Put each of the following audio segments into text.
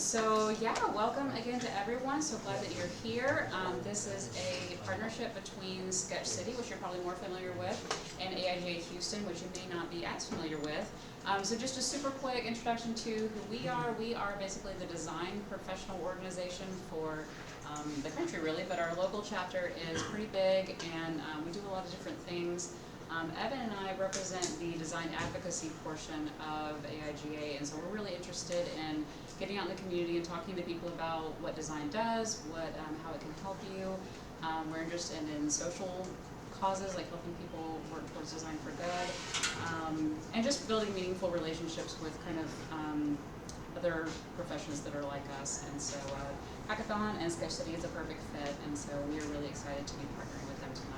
So yeah, welcome again to everyone. So glad that you're here. This is a partnership between Sketch City, which you're probably more familiar with, and AIGA Houston, which you may not be as familiar with. So just a super quick introduction to who we are. We are basically the design professional organization for the country really, but our local chapter is pretty big and we do a lot of different things. Evan and I represent the design advocacy portion of AIGA, and so we're really interested in getting out in the community and talking to people about what design does, how it can help you. We're interested in social causes, like helping people work towards design for good, and just building meaningful relationships with kind of other professions that are like us. And so Hackathon and Sketch City is a perfect fit, and so we are really excited to be partnering with them tonight.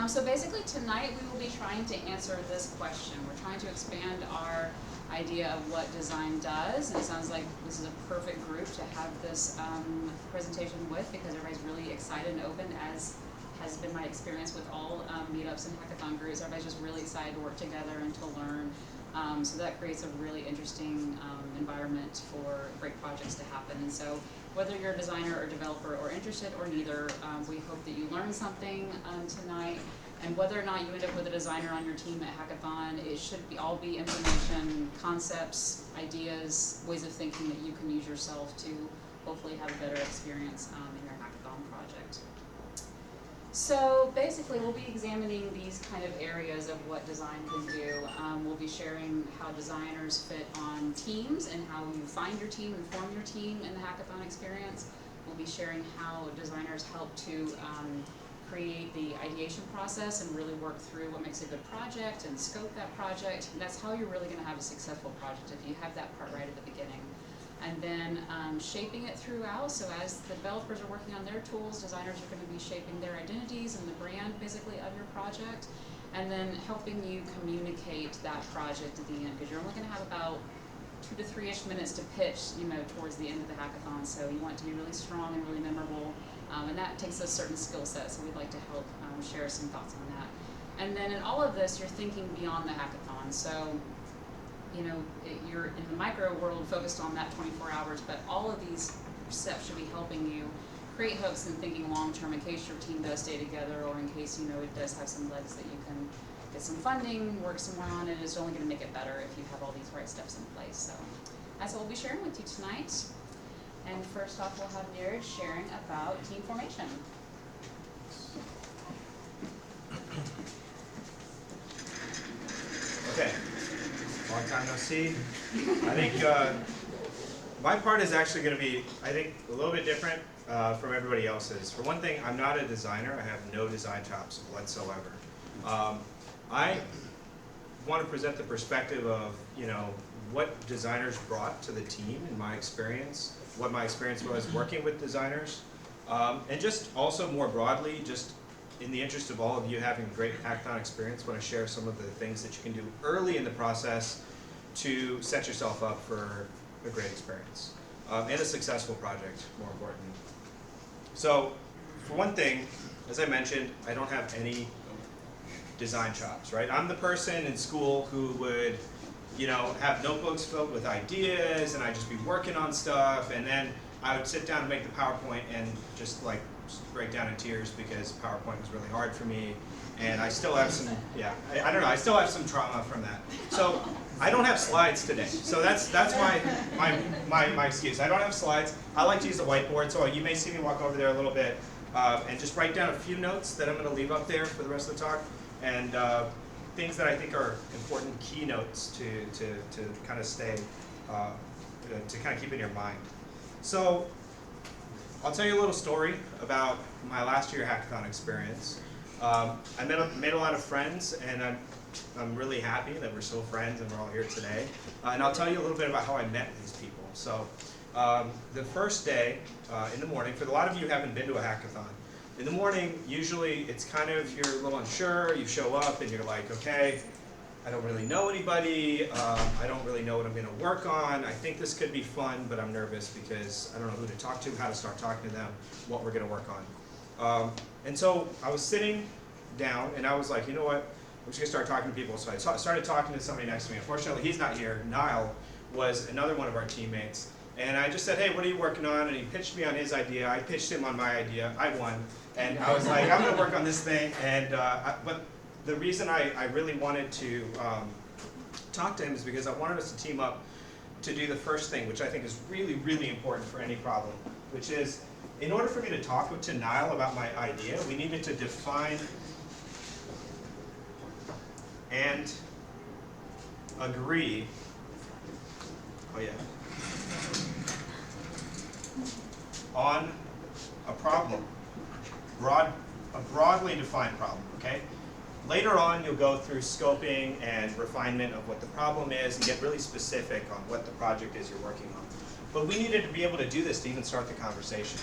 So basically tonight we will be trying to answer this question. We're trying to expand our idea of what design does, and it sounds like this is a perfect group to have this presentation with, because everybody's really excited and open, as has been my experience with all meetups and hackathon groups. Everybody's just really excited to work together and to learn. So that creates a really interesting environment for great projects to happen. And so whether you're a designer or developer or interested or neither, we hope that you learn something tonight. And whether or not you end up with a designer on your team at Hackathon, it should all be information, concepts, ideas, ways of thinking that you can use yourself to hopefully have a better experience in your hackathon project. So basically we'll be examining these kind of areas of what design can do. We'll be sharing how designers fit on teams and how you find your team and form your team in the hackathon experience. We'll be sharing how designers help to create the ideation process and really work through what makes a good project and scope that project. And that's how you're really going to have a successful project, if you have that part right at the beginning. And then shaping it throughout. So as the developers are working on their tools, designers are going to be shaping their identities and the brand basically of your project, and then helping you communicate that project at the end, because you're only going to have about 2 to 3-ish minutes to pitch, towards the end of the hackathon. So you want it to be really strong and really memorable, and that takes a certain skill set. So we'd like to help share some thoughts on that. And then in all of this, you're thinking beyond the hackathon. So you're in the micro world focused on that 24 hours, but all of these steps should be helping you create hopes and thinking long term in case your team does stay together, or in case it does have some legs that you can get some funding, work somewhere on it. It's only going to make it better if you have all these right steps in place. So that's what we'll be sharing with you tonight. And first off, we'll have Neeraj sharing about team formation. Okay. Long time no see. I think my part is actually going to be, I think, a little bit different from everybody else's. For one thing, I'm not a designer. I have no design chops whatsoever. I want to present the perspective of, what designers brought to the team in my experience, what my experience was working with designers, and just also more broadly, just in the interest of all of you having a great hackathon experience, I want to share some of the things that you can do early in the process to set yourself up for a great experience and a successful project, more importantly. So, for one thing, as I mentioned, I don't have any design chops, right? I'm the person in school who would, have notebooks filled with ideas, and I'd just be working on stuff, and then I would sit down and make the PowerPoint and just break down in tears because PowerPoint was really hard for me, and I still have some, I don't know, I still have some trauma from that. So I don't have slides today. So that's my excuse. I don't have slides. I like to use the whiteboard, so you may see me walk over there a little bit and just write down a few notes that I'm going to leave up there for the rest of the talk, and things that I think are important keynotes to kind of stay, to kind of keep in your mind. So I'll tell you a little story about my last year hackathon experience. I made a lot of friends, and I'm really happy that we're still friends and we're all here today. And I'll tell you a little bit about how I met these people. So the first day in the morning, for a lot of you who haven't been to a hackathon, in the morning, usually it's kind of, you're a little unsure, you show up and you're like, okay, I don't really know anybody, I don't really know what I'm going to work on, I think this could be fun, but I'm nervous because I don't know who to talk to, how to start talking to them, what we're going to work on. And so I was sitting down and I was like, you know what, I'm just going to start talking to people. So I started talking to somebody next to me. Unfortunately, he's not here. Niall was another one of our teammates. And I just said, hey, what are you working on? And he pitched me on his idea. I pitched him on my idea. I won. And I was like, I'm going to work on this thing. And but the reason I really wanted to talk to him is because I wanted us to team up to do the first thing, which I think is really, really important for any problem, which is, in order for me to talk to Niall about my idea, we needed to define and agree, on a problem, a broadly defined problem, okay? Later on, you'll go through scoping and refinement of what the problem is and get really specific on what the project is you're working on. But we needed to be able to do this to even start the conversation.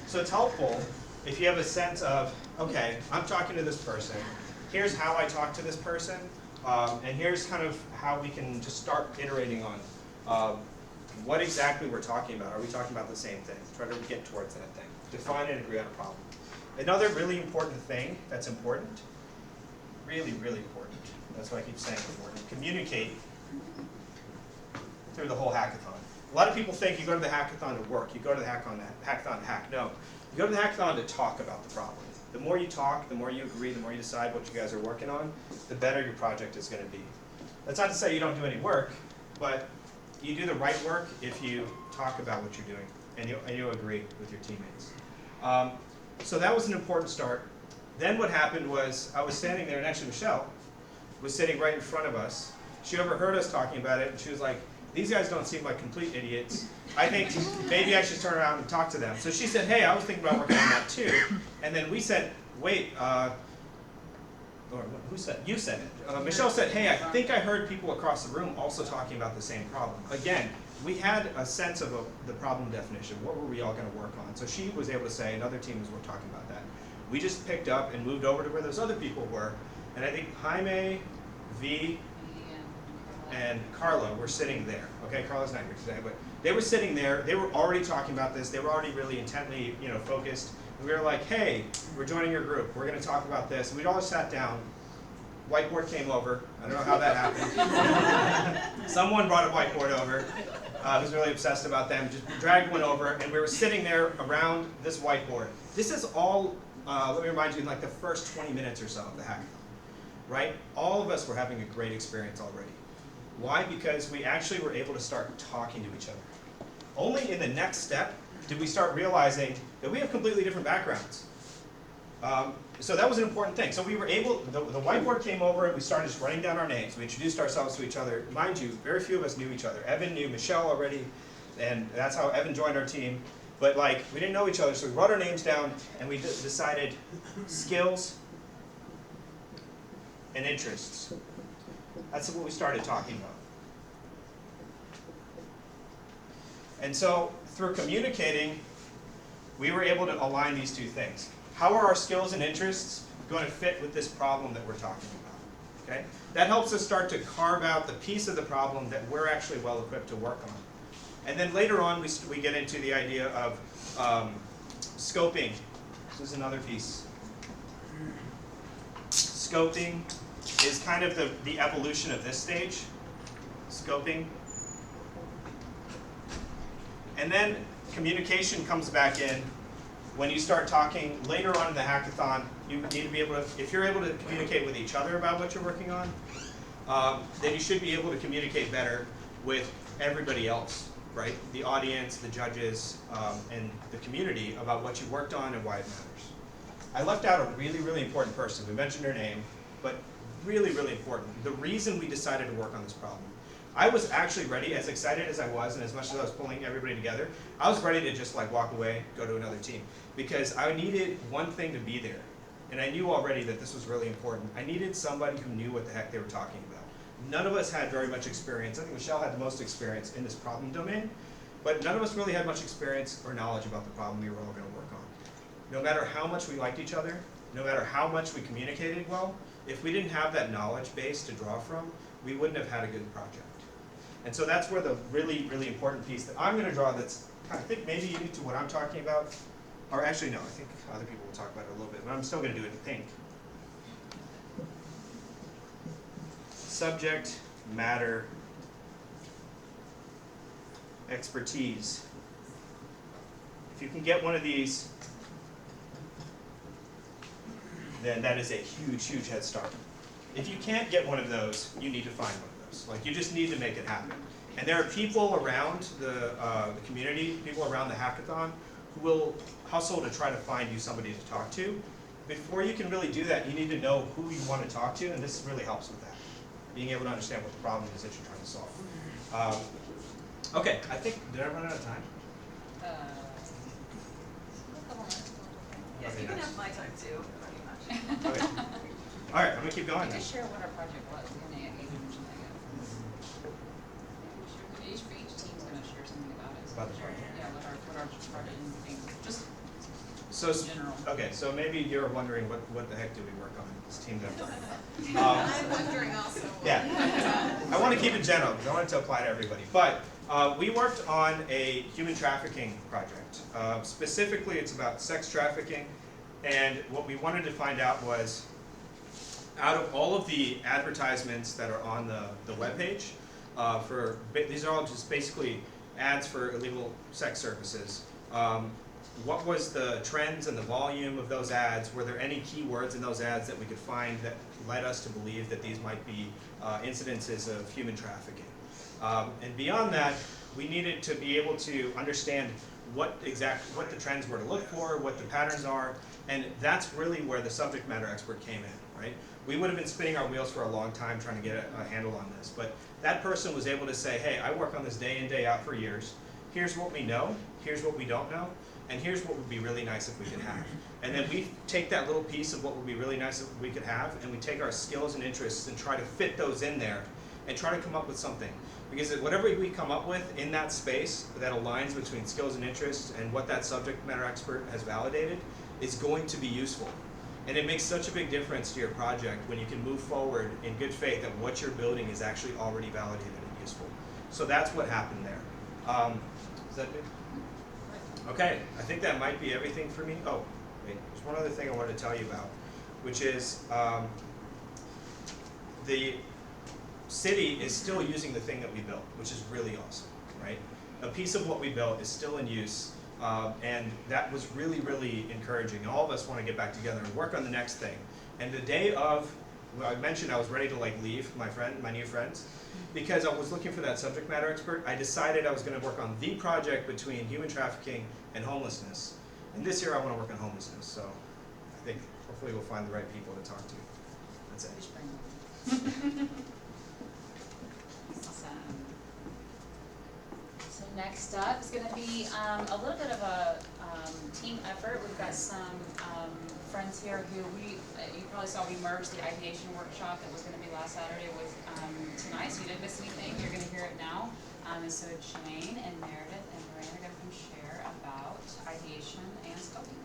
So it's helpful if you have a sense of, okay, I'm talking to this person, here's how I talk to this person, and here's kind of how we can just start iterating on what exactly we're talking about. Are we talking about the same thing? Try to get towards that thing. Define and agree on a problem. Another really important thing that's important, really, really important, that's why I keep saying important, communicate through the whole hackathon. A lot of people think you go to the hackathon to work, you go to the hackathon to hack. No, you go to the hackathon to talk about the problem. The more you talk, the more you agree, the more you decide what you guys are working on, the better your project is going to be. That's not to say you don't do any work, but you do the right work if you talk about what you're doing and you agree with your teammates. So that was an important start. Then what happened was I was standing there, and actually Michelle was sitting right in front of us. She overheard us talking about it, and she was like, these guys don't seem like complete idiots. I think maybe I should turn around and talk to them. So she said, hey, I was thinking about working on that too. And then we said, wait, or who said? You said it. Michelle said, hey, I think I heard people across the room also talking about the same problem. Again, we had a sense of the problem definition. What were we all going to work on? So she was able to say, and other teams were talking about that. We just picked up and moved over to where those other people were. And I think Jaime, V, and Carla were sitting there. Okay, Carla's not here today, but they were sitting there. They were already talking about this. They were already really intently, focused. And we were like, hey, we're joining your group. We're going to talk about this. And we'd all sat down. Whiteboard came over. I don't know how that happened. Someone brought a whiteboard over. Who's really obsessed about them. Just dragged one over, and we were sitting there around this whiteboard. This is all, let me remind you, like the first 20 minutes or so of the hackathon, right? All of us were having a great experience already. Why? Because we actually were able to start talking to each other. Only in the next step did we start realizing that we have completely different backgrounds. So that was an important thing. So we were able, the whiteboard came over and we started just writing down our names. We introduced ourselves to each other. Mind you, very few of us knew each other. Evan knew Michelle already, and that's how Evan joined our team. But like, we didn't know each other, so we wrote our names down and we decided skills and interests. That's what we started talking about. And so through communicating, we were able to align these two things. How are our skills and interests going to fit with this problem that we're talking about? Okay? That helps us start to carve out the piece of the problem that we're actually well equipped to work on. And then later on, we get into the idea of scoping. This is another piece. Scoping is kind of the evolution of this stage. Scoping. And then communication comes back in. When you start talking later on in the hackathon, you need to be able to, if you're able to communicate with each other about what you're working on, then you should be able to communicate better with everybody else, right? The audience, the judges, and the community about what you worked on and why it matters. I left out a really, really important person. We mentioned her name, but really, really important. The reason we decided to work on this problem. I was actually ready, as excited as I was, and as much as I was pulling everybody together, I was ready to just like walk away, go to another team. Because I needed one thing to be there. And I knew already that this was really important. I needed somebody who knew what the heck they were talking about. None of us had very much experience. I think Michelle had the most experience in this problem domain, but none of us really had much experience or knowledge about the problem we were all going to work on. No matter how much we liked each other, no matter how much we communicated well, if we didn't have that knowledge base to draw from, we wouldn't have had a good project. And so that's where the really, really important piece that I'm going to draw that's, I think, maybe unique to what I'm talking about, or actually no, I think other people will talk about it a little bit, but I'm still going to do it in pink. Subject matter expertise. If you can get one of these, then that is a huge, huge head start. If you can't get one of those, you need to find one of those. Like, you just need to make it happen. And there are people around the community, people around the hackathon, who will hustle to try to find you somebody to talk to. Before you can really do that, you need to know who you want to talk to, and this really helps with that. Being able to understand what the problem is that you're trying to solve. Okay, I think, did I run out of time? A couple minutes. Yes, Okay, you can nice. have my time too, pretty much. Okay. All right, I'm gonna keep going We then. just share what our project was, and they gave mention each team's gonna share something about it. About the project. Yeah, what our project and things, just So, general. okay, so maybe you're wondering what the heck did we work on this team that. I'm wondering also. Yeah, I want to keep it general because I want it to apply to everybody. But we worked on a human trafficking project. Specifically, it's about sex trafficking, and what we wanted to find out was, out of all of the advertisements that are on the webpage, these are all just basically ads for illegal sex services. What was the trends and the volume of those ads? Were there any keywords in those ads that we could find that led us to believe that these might be incidences of human trafficking? And beyond that, we needed to be able to understand what the trends were to look for, what the patterns are, and that's really where the subject matter expert came in, right? We would have been spinning our wheels for a long time trying to get a handle on this, but that person was able to say, hey, I work on this day in, day out for years. Here's what we know, here's what we don't know, and here's what would be really nice if we could have. And then we take that little piece of what would be really nice if we could have, and we take our skills and interests and try to fit those in there and try to come up with something. Because whatever we come up with in that space that aligns between skills and interests and what that subject matter expert has validated is going to be useful. And it makes such a big difference to your project when you can move forward in good faith that what you're building is actually already validated and useful. So that's what happened there. Is that good? Okay, I think that might be everything for me. Oh, wait, there's one other thing I wanted to tell you about, which is the city is still using the thing that we built, which is really awesome, right? A piece of what we built is still in use, and that was really, really encouraging. All of us want to get back together and work on the next thing. And the day of, I mentioned I was ready to leave my new friends, because I was looking for that subject matter expert. I decided I was going to work on the project between human trafficking and homelessness. And this year I want to work on homelessness, so I think hopefully we'll find the right people to talk to. That's it. Awesome. So next up is going to be a little bit of a team effort. We've got some friends here who you probably saw we merged the ideation workshop that was going to be last Saturday with tonight, so you didn't miss anything. You're going to hear it now. And so Jane and Meredith and Miranda are going to come share about ideation and scoping.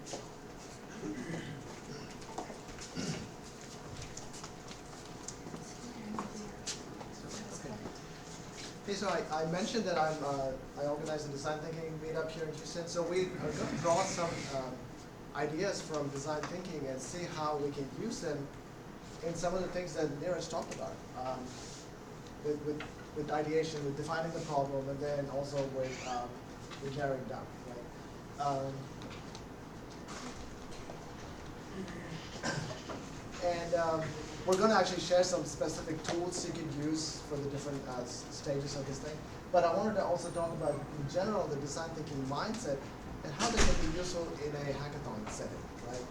Okay, so I mentioned that I organize a design thinking meetup here in Houston. So we are going to draw some ideas from design thinking and see how we can use them in some of the things that Neeraj talked about. With ideation, with defining the problem, and then also with narrowing down. Right? We're going to actually share some specific tools you can use for the different stages of this thing. But I wanted to also talk about, in general, the design thinking mindset and how they can be useful in a hackathon setting, right?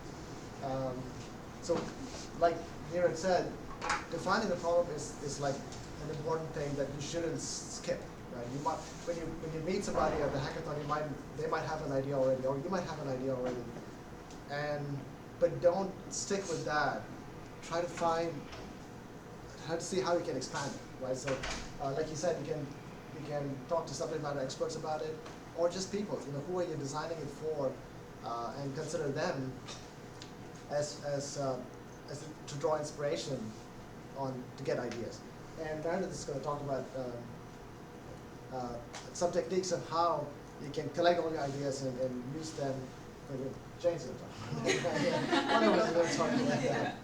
So, like Neeraj said, defining the problem is like an important thing that you shouldn't skip, right? You might, when you meet somebody at the hackathon, they might have an idea already, or you might have an idea already, but don't stick with that. Try to see how you can expand it, right? So, like you said, you can talk to subject matter experts about it, or just people. You know, who are you designing it for, and consider them as to draw inspiration to get ideas. And Meredith is going to talk about some techniques of how you can collect all your ideas and use them. Jane's going to talk. One of us is going to talk about that.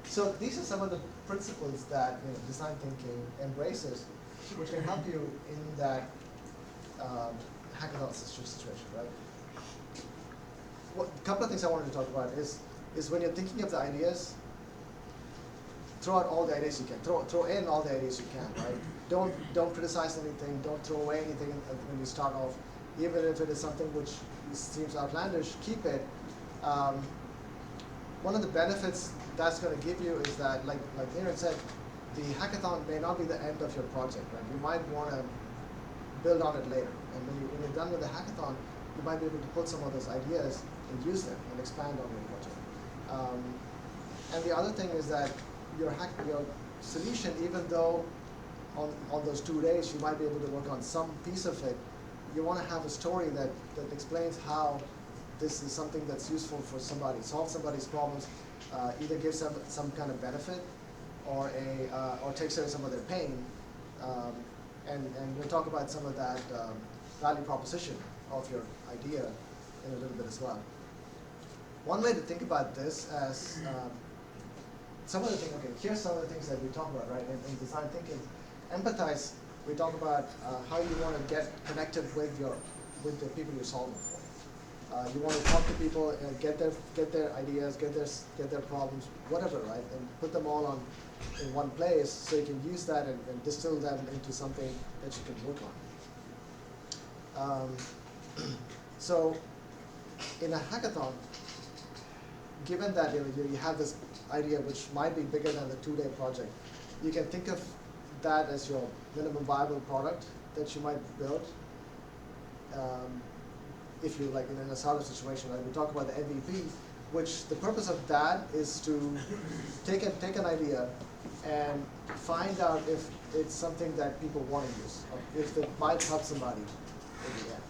So these are some of the principles that design thinking embraces, which can help you in that hackathon situation, right? A couple of things I wanted to talk about is when you're thinking of the ideas, throw out all the ideas you can. Throw in all the ideas you can, right? Don't criticize anything. Don't throw away anything when you start off, even if it is something which seems outlandish. Keep it. One of the benefits that's going to give you is that, like Neeraj said, the hackathon may not be the end of your project, right? You might want to build on it later, and when you're done with the hackathon, you might be able to put some of those ideas and use them and expand on your project. And the other thing is that your solution, even though on those 2 days you might be able to work on some piece of it, you want to have a story that explains how this is something that's useful for somebody, solve somebody's problems, either gives them some kind of benefit or takes away some of their pain. And we'll talk about some of that value proposition of your idea in a little bit as well. One way to think about this as some of the things, okay, here's some of the things that we talk about, right, in design thinking. Empathize, we talk about how you want to get connected with the people you're solving for. You want to talk to people and get their ideas, get their problems, whatever, right, and put them all in one place so you can use that and distill them into something that you can work on. So in a hackathon, given that you have this idea which might be bigger than the 2-day project, you can think of that as your minimum viable product that you might build. If you like in a startup situation, right? We talk about the MVP, which the purpose of that is to take an idea and find out if it's something that people want to use, or if it might help somebody in the end.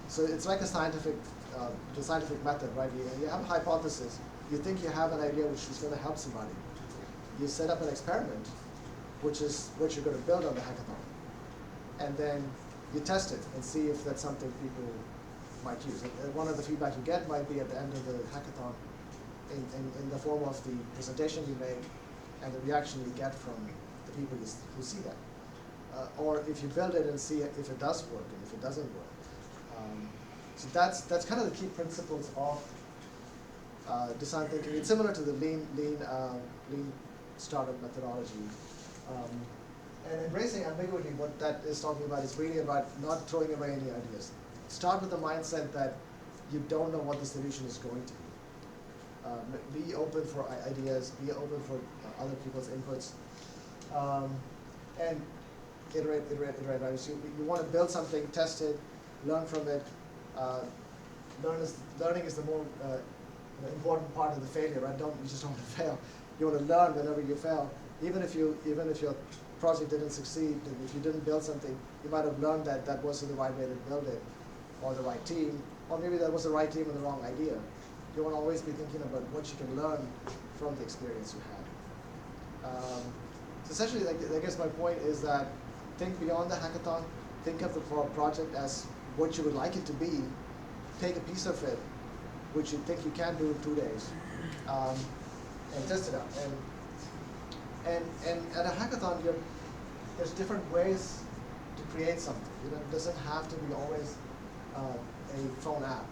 So it's like a scientific method, right? You have a hypothesis. You think you have an idea which is going to help somebody. You set up an experiment, which is what you're going to build on the hackathon. And then you test it and see if that's something people might use. And one of the feedback you get might be at the end of the hackathon in the form of the presentation you make and the reaction you get from the people who see that. Or if you build it and see if it does work and if it doesn't work. So that's kind of the key principles of design thinking. It's similar to the lean startup methodology. And embracing ambiguity, what that is talking about is really about not throwing away any ideas. Start with the mindset that you don't know what the solution is going to be. Be open for ideas, be open for other people's inputs, and iterate. Right? So you want to build something, test it, learn from it. Learning is the more important part of the failure, right? You just don't want to fail. You want to learn whenever you fail. Even if your project didn't succeed, and if you didn't build something, you might have learned that that wasn't the right way to build it, or the right team, or maybe that was the right team and the wrong idea. You want to always be thinking about what you can learn from the experience you had. So essentially, I guess my point is that think beyond the hackathon. Think of the project as what you would like it to be. Take a piece of it, which you think you can do in 2 days, and test it out. And at a hackathon, there's different ways to create something. It doesn't have to be always a phone app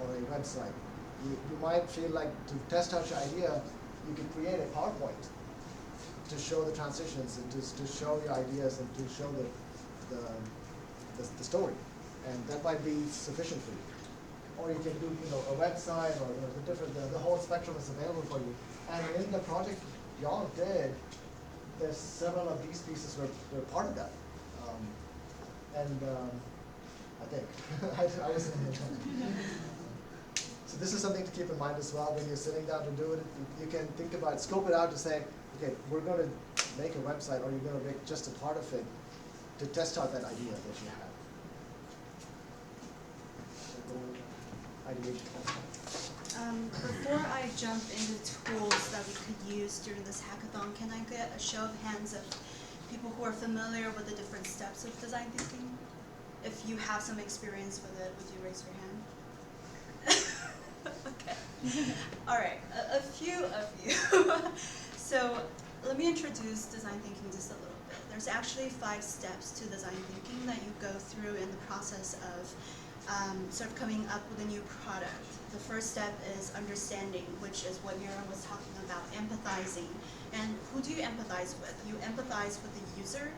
or a website. You might feel like to test out your idea, you can create a PowerPoint to show the transitions and to show your ideas and to show the story, and that might be sufficient for you. Or you can do a website, or the whole spectrum is available for you. And in the project y'all did, there's several of these pieces were part of that. I think I was in there. So this is something to keep in mind as well when you're sitting down to do it. You can think about, scope it out to say, okay, we're going to make a website, or you're going to make just a part of it to test out that idea that you have. Ideation. Before I jump into tools that we could use during this hackathon, can I get a show of hands of people who are familiar with the different steps of design thinking? If you have some experience with it, would you raise your hand? Okay. All right, a few of you. So let me introduce design thinking just a little bit. there's actually 5 steps to design thinking that you go through in the process of sort of coming up with a new product. The first step is understanding, which is what Mira was talking about, empathizing. And who do you empathize with? You empathize with the user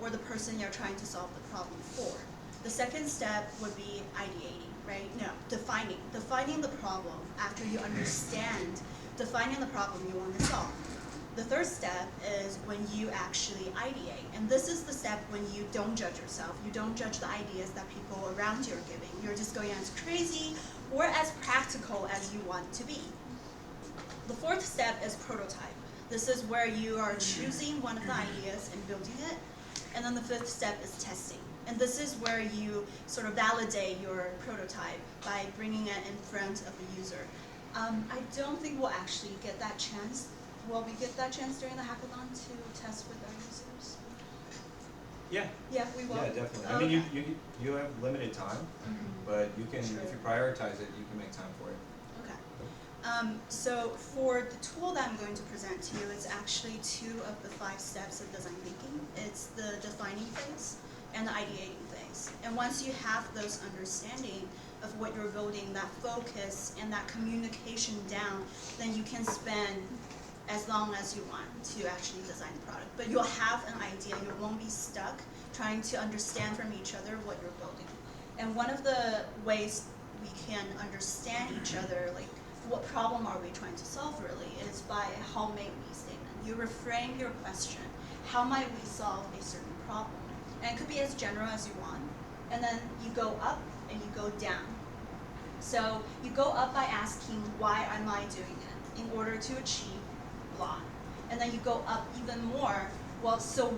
or the person you're trying to solve the problem for. The second step would be ideating, right? No, defining. Defining the problem after you understand, defining the problem you want to solve. The third step is when you actually ideate. And this is the step when you don't judge yourself. You don't judge the ideas that people around you are giving. You're just going as crazy or as practical as you want to be. The fourth step is prototype. This is where you are choosing one of the ideas and building it. And then the fifth step is testing. And this is where you sort of validate your prototype by bringing it in front of the user. I don't think we'll actually get that chance. Will we get that chance during the hackathon to test with our users? Yeah. Yeah, we will. Yeah, definitely. Oh, I mean, okay. you have limited time, but you can, True. if you prioritize it, you can make time for it. Okay. So for the tool that I'm going to present to you, it's actually 2 of the 5 steps of design thinking. It's the defining phase and the ideating phase. And once you have those understanding of what you're building, that focus and that communication down, then you can spend as long as you want to actually design the product. But you'll have an idea, you won't be stuck trying to understand from each other what you're building. And one of the ways we can understand each other, like what problem are we trying to solve really, is by a how may we statement. You reframe your question, how might we solve a certain problem? And it could be as general as you want. And then you go up and you go down. So you go up by asking, why am I doing it in order to achieve blah. And then you go up even more, well, so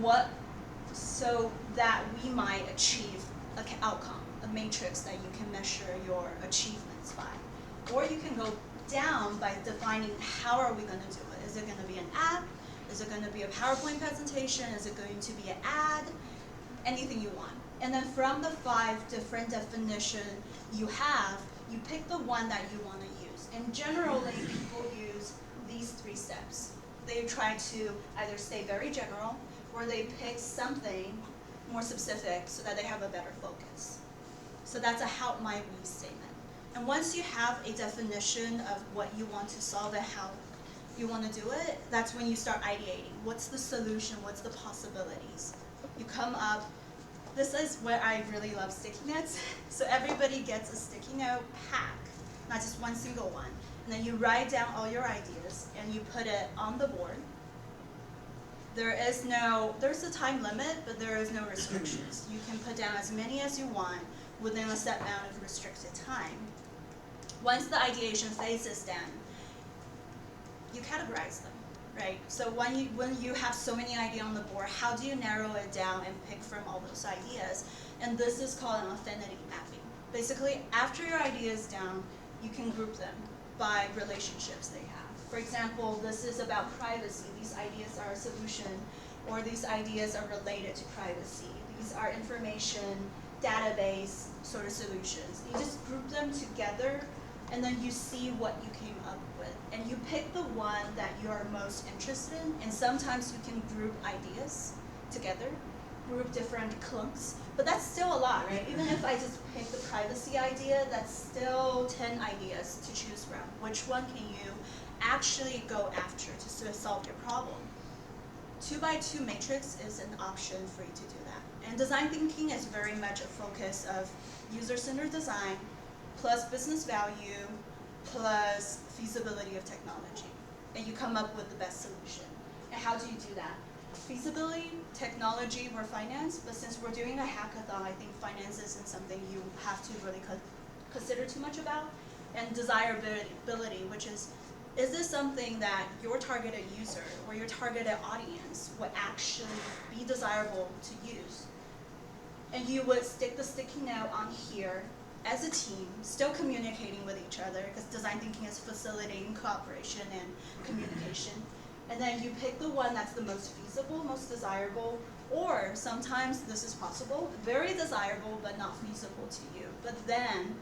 that we might achieve an outcome, a matrix that you can measure your achievements by. Or you can go down by defining how are we going to do it. Is it going to be an app? Is it going to be a PowerPoint presentation? Is it going to be an ad? Anything you want. And then from the 5 different definitions you have, you pick the one that you want to use. And generally, people use these 3 steps. They try to either stay very general, or they pick something more specific so that they have a better focus. So that's a how might we statement. And once you have a definition of what you want to solve and how you want to do it, that's when you start ideating. What's the solution? What's the possibilities? You come up. This is where I really love sticky notes. So everybody gets a sticky note pack, not just one single one. And then you write down all your ideas and you put it on the board. There's a time limit, but there is no restrictions. You can put down as many as you want within a set amount of restricted time. Once the ideation phase is done, you categorize them, right? So when you have so many ideas on the board, how do you narrow it down and pick from all those ideas? And this is called an affinity mapping. Basically, after your idea is down, you can group them by relationships they have. For example, this is about privacy. These ideas are a solution, or these ideas are related to privacy. These are information, database sort of solutions. You just group them together, and then you see what you came up with. And you pick the one that you are most interested in, and sometimes you can group ideas together, group different clumps. But that's still a lot, right? Even if I just pick the privacy idea, that's still 10 ideas to choose from. Which one can you actually go after to solve your problem? 2x2 matrix is an option for you to do that. And design thinking is very much a focus of user-centered design, plus business value, plus feasibility of technology. And you come up with the best solution. And how do you do that? Feasibility, technology, or finance, but since we're doing a hackathon, I think finance isn't something you have to really consider too much about. And desirability, which is this something that your targeted user or your targeted audience would actually be desirable to use? And you would stick the sticky note on here as a team, still communicating with each other, because design thinking is facilitating cooperation and communication. And then you pick the one that's the most feasible, most desirable, or sometimes this is possible, very desirable but not feasible to you. But then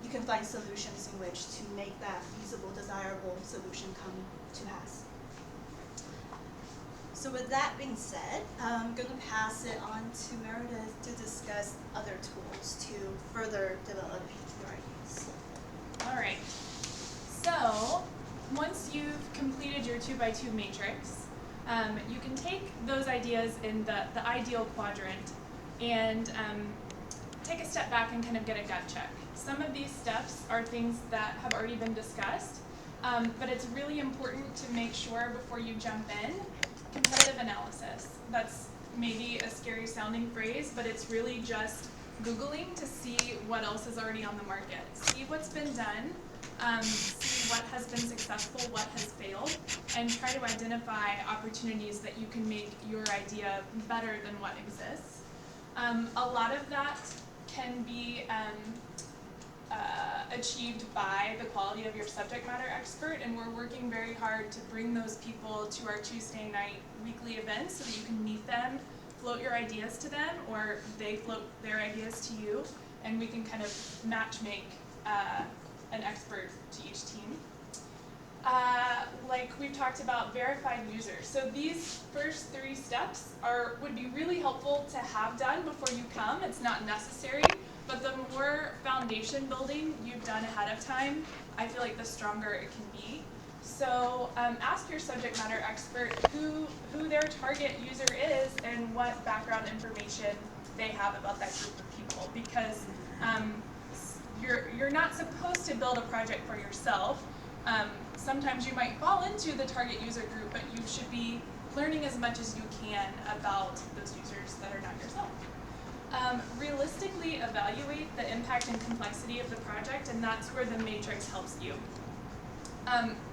you can find solutions in which to make that feasible, desirable solution come to pass. So with that being said, I'm going to pass it on to Meredith to discuss other tools to further develop your ideas. All right. So once you've completed your 2x2 matrix, you can take those ideas in the ideal quadrant and take a step back and kind of get a gut check. Some of these steps are things that have already been discussed, but it's really important to make sure before you jump in, competitive analysis. That's maybe a scary sounding phrase, but it's really just Googling to see what else is already on the market. See what's been done, see what has been successful, what has failed, and try to identify opportunities that you can make your idea better than what exists. A lot of that can be achieved by the quality of your subject matter expert, and we're working very hard to bring those people to our Tuesday night weekly events so that you can meet them, float your ideas to them, or they float their ideas to you, and we can kind of match make an expert to each team. Like we've talked about, verified users. So these first 3 steps would be really helpful to have done before you come. It's not necessary, but the more foundation building you've done ahead of time, I feel like the stronger it can be. So ask your subject matter expert who their target user is and what background information they have about that group of people, because you're not supposed to build a project for yourself. Sometimes you might fall into the target user group, but you should be learning as much as you can about those users that are not yourself. Realistically evaluate the impact and complexity of the project, and that's where the matrix helps you.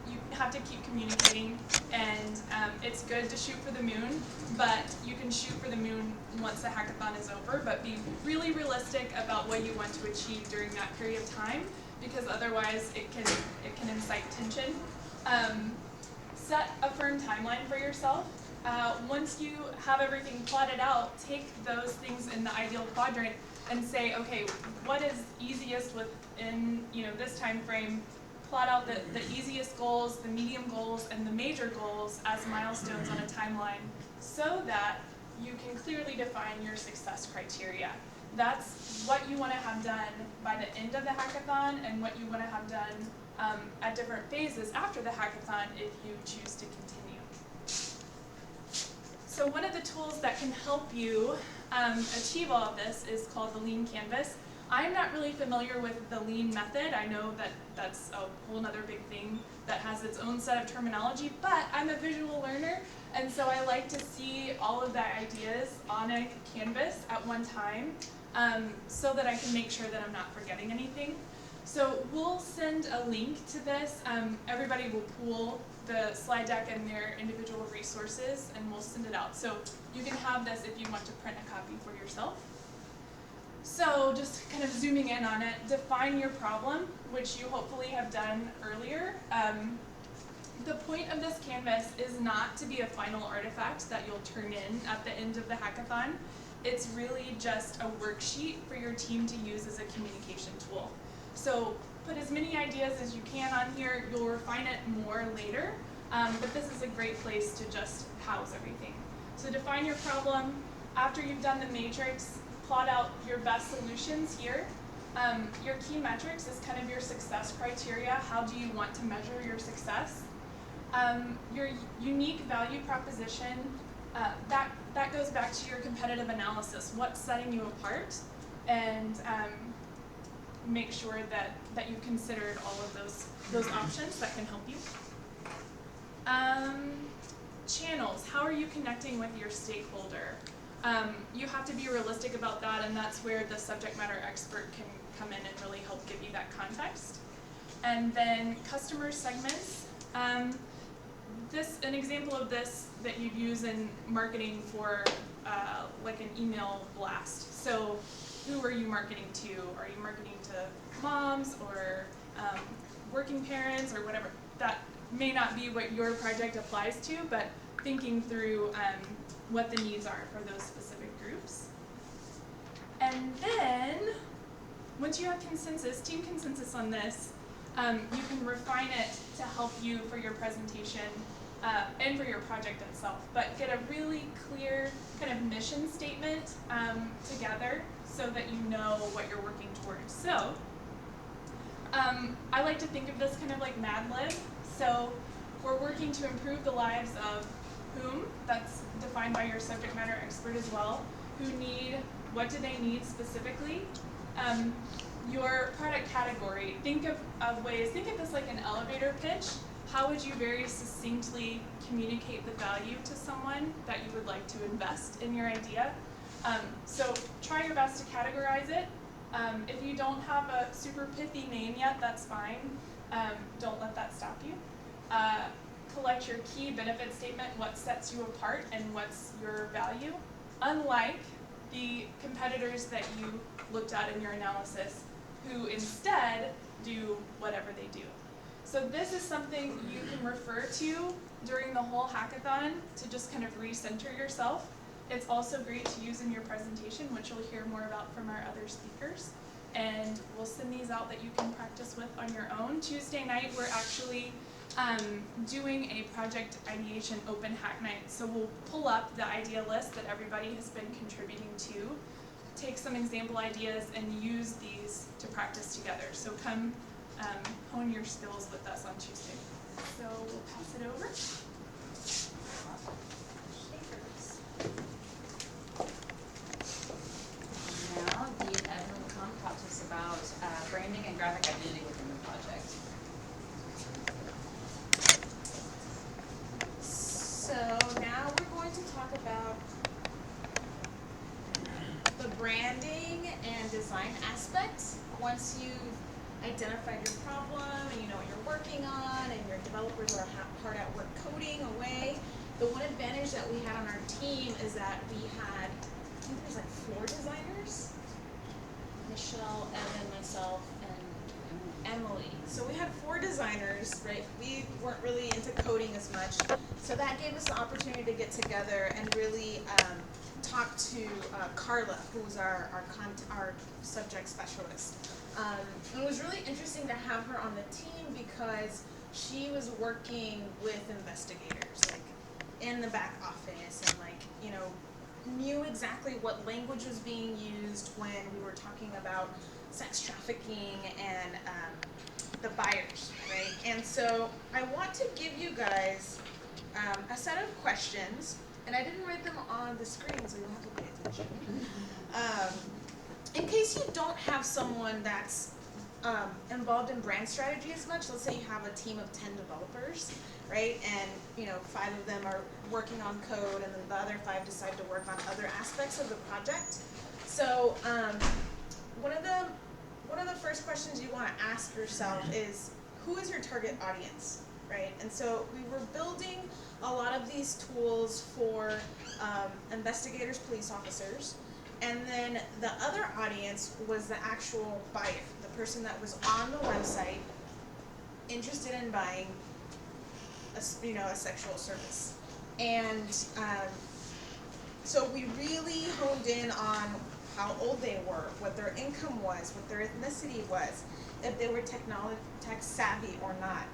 You have to keep communicating, and it's good to shoot for the moon, but you can shoot for the moon once the hackathon is over, but be really realistic about what you want to achieve during that period of time, because otherwise it can incite tension. Set a firm timeline for yourself. Once you have everything plotted out, take those things in the ideal quadrant and say, okay, what is easiest within this time frame? Plot out the easiest goals, the medium goals, and the major goals as milestones on a timeline so that you can clearly define your success criteria. That's what you want to have done by the end of the hackathon and what you want to have done at different phases after the hackathon if you choose to continue. So one of the tools that can help you achieve all of this is called the Lean Canvas. I'm not really familiar with the Lean method. I know that that's a whole other big thing that has its own set of terminology, but I'm a visual learner, and so I like to see all of the ideas on a canvas at one time so that I can make sure that I'm not forgetting anything. So we'll send a link to this. Everybody will pool the slide deck and their individual resources, and we'll send it out. So you can have this if you want to print a copy for yourself. So just kind of zooming in on it, define your problem, which you hopefully have done earlier. The point of this canvas is not to be a final artifact that you'll turn in at the end of the hackathon. It's really just a worksheet for your team to use as a communication tool. So put as many ideas as you can on here. You'll refine it more later, but this is a great place to just house everything. So define your problem. After you've done the matrix, plot out your best solutions here. Your key metrics is kind of your success criteria. How do you want to measure your success? Your unique value proposition, that goes back to your competitive analysis. What's setting you apart? And make sure that you've considered all of those options that can help you. Channels, how are you connecting with your stakeholder? You have to be realistic about that, and that's where the subject matter expert can come in and really help give you that context. And then customer segments. An example of this that you'd use in marketing for like an email blast. So who are you marketing to? Are you marketing to moms or working parents or whatever? That may not be what your project applies to, but thinking through what the needs are for those specific groups. And then, once you have team consensus on this, you can refine it to help you for your presentation and for your project itself. But get a really clear kind of mission statement together so that you know what you're working towards. So I like to think of this kind of like Mad Lib. So we're working to improve the lives of whom, that's defined by your subject matter expert as well, who need, what do they need specifically. Your product category, think of ways, think of this like an elevator pitch. How would you very succinctly communicate the value to someone that you would like to invest in your idea? So try your best to categorize it. If you don't have a super pithy name yet, that's fine. Don't let that stop you. Collect your key benefit statement, what sets you apart and what's your value. Unlike the competitors that you looked at in your analysis, who instead do whatever they do. So this is something you can refer to during the whole hackathon to just kind of recenter yourself. It's also great to use in your presentation, which you'll hear more about from our other speakers. And we'll send these out that you can practice with on your own. Tuesday night, we're actually doing a project ideation open hack night. So we'll pull up the idea list that everybody has been contributing to, take some example ideas, and use these to practice together. So come hone your skills with us on Tuesday. So we'll pass it over. Now, Dee and Evan will come talk to us about branding and graphic identity within the project. So now we're going to talk about the branding and design aspects. Once you've identified your problem and you know what you're working on and your developers are hard at work coding away, the one advantage that we had on our team is that we had, I think there's like 4 designers. Michelle, Evan, myself, and Emily. So we had 4 designers, right? We weren't really into coding as much. So that gave us the opportunity to get together and really talk to Carla, who was our subject specialist. It was really interesting to have her on the team because she was working with investigators, like in the back office, and like, you know, knew exactly what language was being used when we were talking about sex trafficking and the buyers, right? And so I want to give you guys a set of questions, and I didn't write them on the screen, so you'll have to pay attention. In case you don't have someone that's involved in brand strategy as much, let's say you have a team of 10 developers, right? And you know, 5 of them are working on code, and then the other 5 decide to work on other aspects of the project. So one of the first questions you want to ask yourself is, who is your target audience, right? And so we were building a lot of these tools for investigators, police officers, and then the other audience was the actual buyer, the person that was on the website interested in buying a sexual service. And so we really honed in on how old they were, what their income was, what their ethnicity was, if they were tech savvy or not,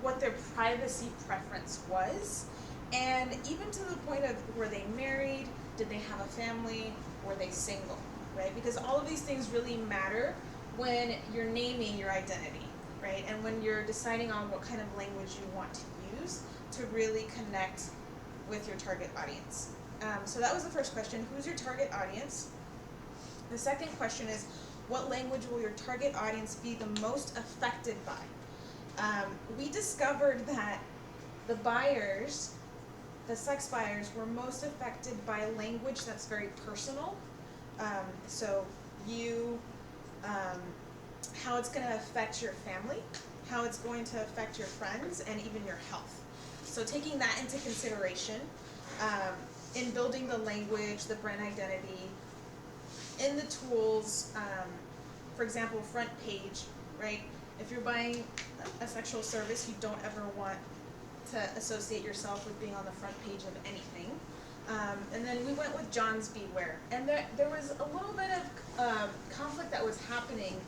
what their privacy preference was, and even to the point of, were they married, did they have a family, were they single, right? Because all of these things really matter when you're naming your identity, right? And when you're deciding on what kind of language you want to use to really connect with your target audience. So that was the first question, who's your target audience? The second question is, what language will your target audience be the most affected by? We discovered that the buyers, the sex buyers, were most affected by language that's very personal. So you, how it's going to affect your family, how it's going to affect your friends, and even your health. So taking that into consideration, in building the language, the brand identity, in the tools, for example, front page, right? If you're buying a sexual service, you don't ever want to associate yourself with being on the front page of anything. And then we went with John's Beware. And there was a little bit of conflict that was happening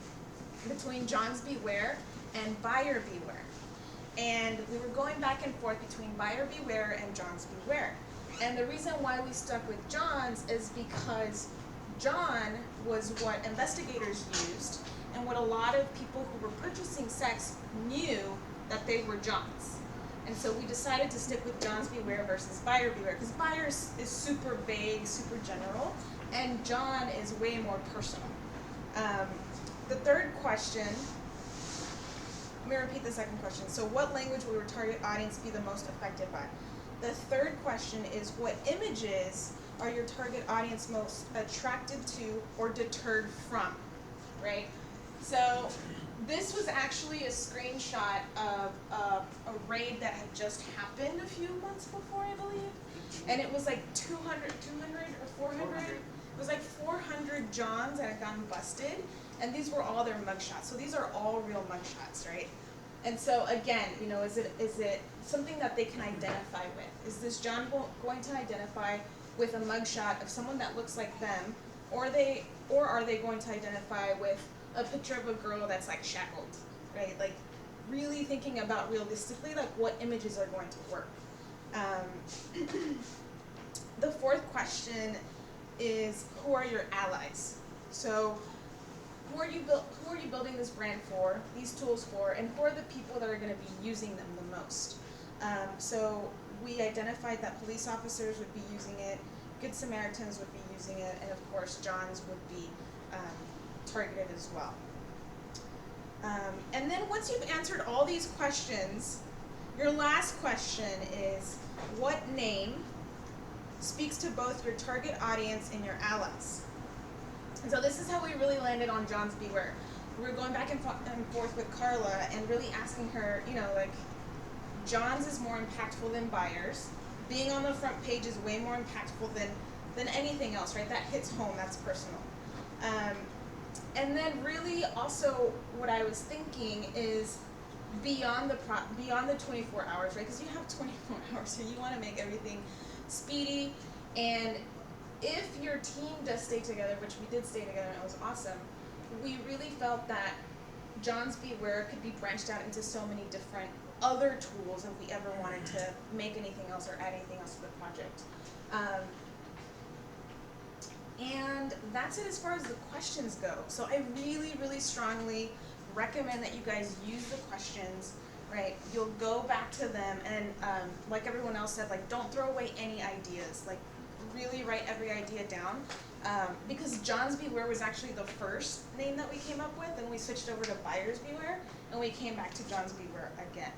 between John's Beware and Buyer Beware. and we were going back and forth between Buyer Beware and John's Beware. And the reason why we stuck with John's is because John was what investigators used, and what a lot of people who were purchasing sex knew that they were John's. And so we decided to stick with John's Beware versus Buyer Beware, because Buyer is super vague, super general, and John is way more personal. The third question, let me repeat the second question. So what language will your target audience be the most affected by? The third question is, what images are your target audience most attracted to or deterred from, right? So this was actually a screenshot of a raid that had just happened a few months before, I believe. And it was like 200 or 400? It was like 400 Johns that had gotten busted, and these were all their mugshots. So these are all real mugshots, right? And so again, you know, is it something that they can identify with? Is this John going to identify with a mugshot of someone that looks like them, or are they going to identify with a picture of a girl that's like shackled, right? Like really thinking about realistically, like what images are going to work. The fourth question is, who are your allies? So who are you building this brand for, these tools for, and who are the people that are going to be using them the most? So we identified that police officers would be using it, Good Samaritans would be using it, and of course Johns would be targeted as well. And then once you've answered all these questions, your last question is, what name speaks to both your target audience and your allies? And so this is how we really landed on John's Beware. We were going back and forth with Carla and really asking her, you know, like, John's is more impactful than Buyers. Being on the front page is way more impactful than anything else, right? That hits home, that's personal. And then really also what I was thinking is beyond the 24 hours, right? Because you have 24 hours, so you want to make everything speedy. And if your team does stay together, which we did stay together and it was awesome, we really felt that John's Beware could be branched out into so many different other tools if we ever wanted to make anything else or add anything else to the project. And that's it as far as the questions go. So I really, really strongly recommend that you guys use the questions, right? You'll go back to them and like everyone else said, like don't throw away any ideas. Like really write every idea down. Because John's Beware was actually the first name that we came up with, and we switched over to Buyer's Beware, and we came back to John's Beware again.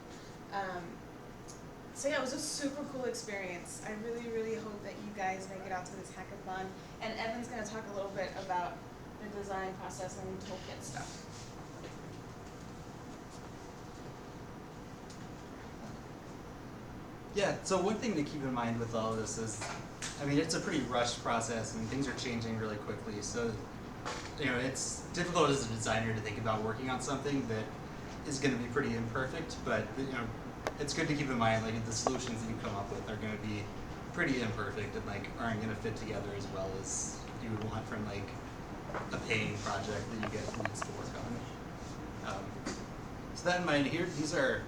So yeah, it was a super cool experience. I really, really hope that you guys make it out to this hackathon. And Evan's going to talk a little bit about the design process and toolkit stuff. Yeah, so one thing to keep in mind with all of this is, I mean, it's a pretty rushed process and things are changing really quickly. So, you know, it's difficult as a designer to think about working on something that is going to be pretty imperfect, but, you know, it's good to keep in mind, like, the solutions that you come up with are going to be pretty imperfect and, like, aren't going to fit together as well as you would want from, like, a paying project that you get needs to work on. So that in mind, here, these are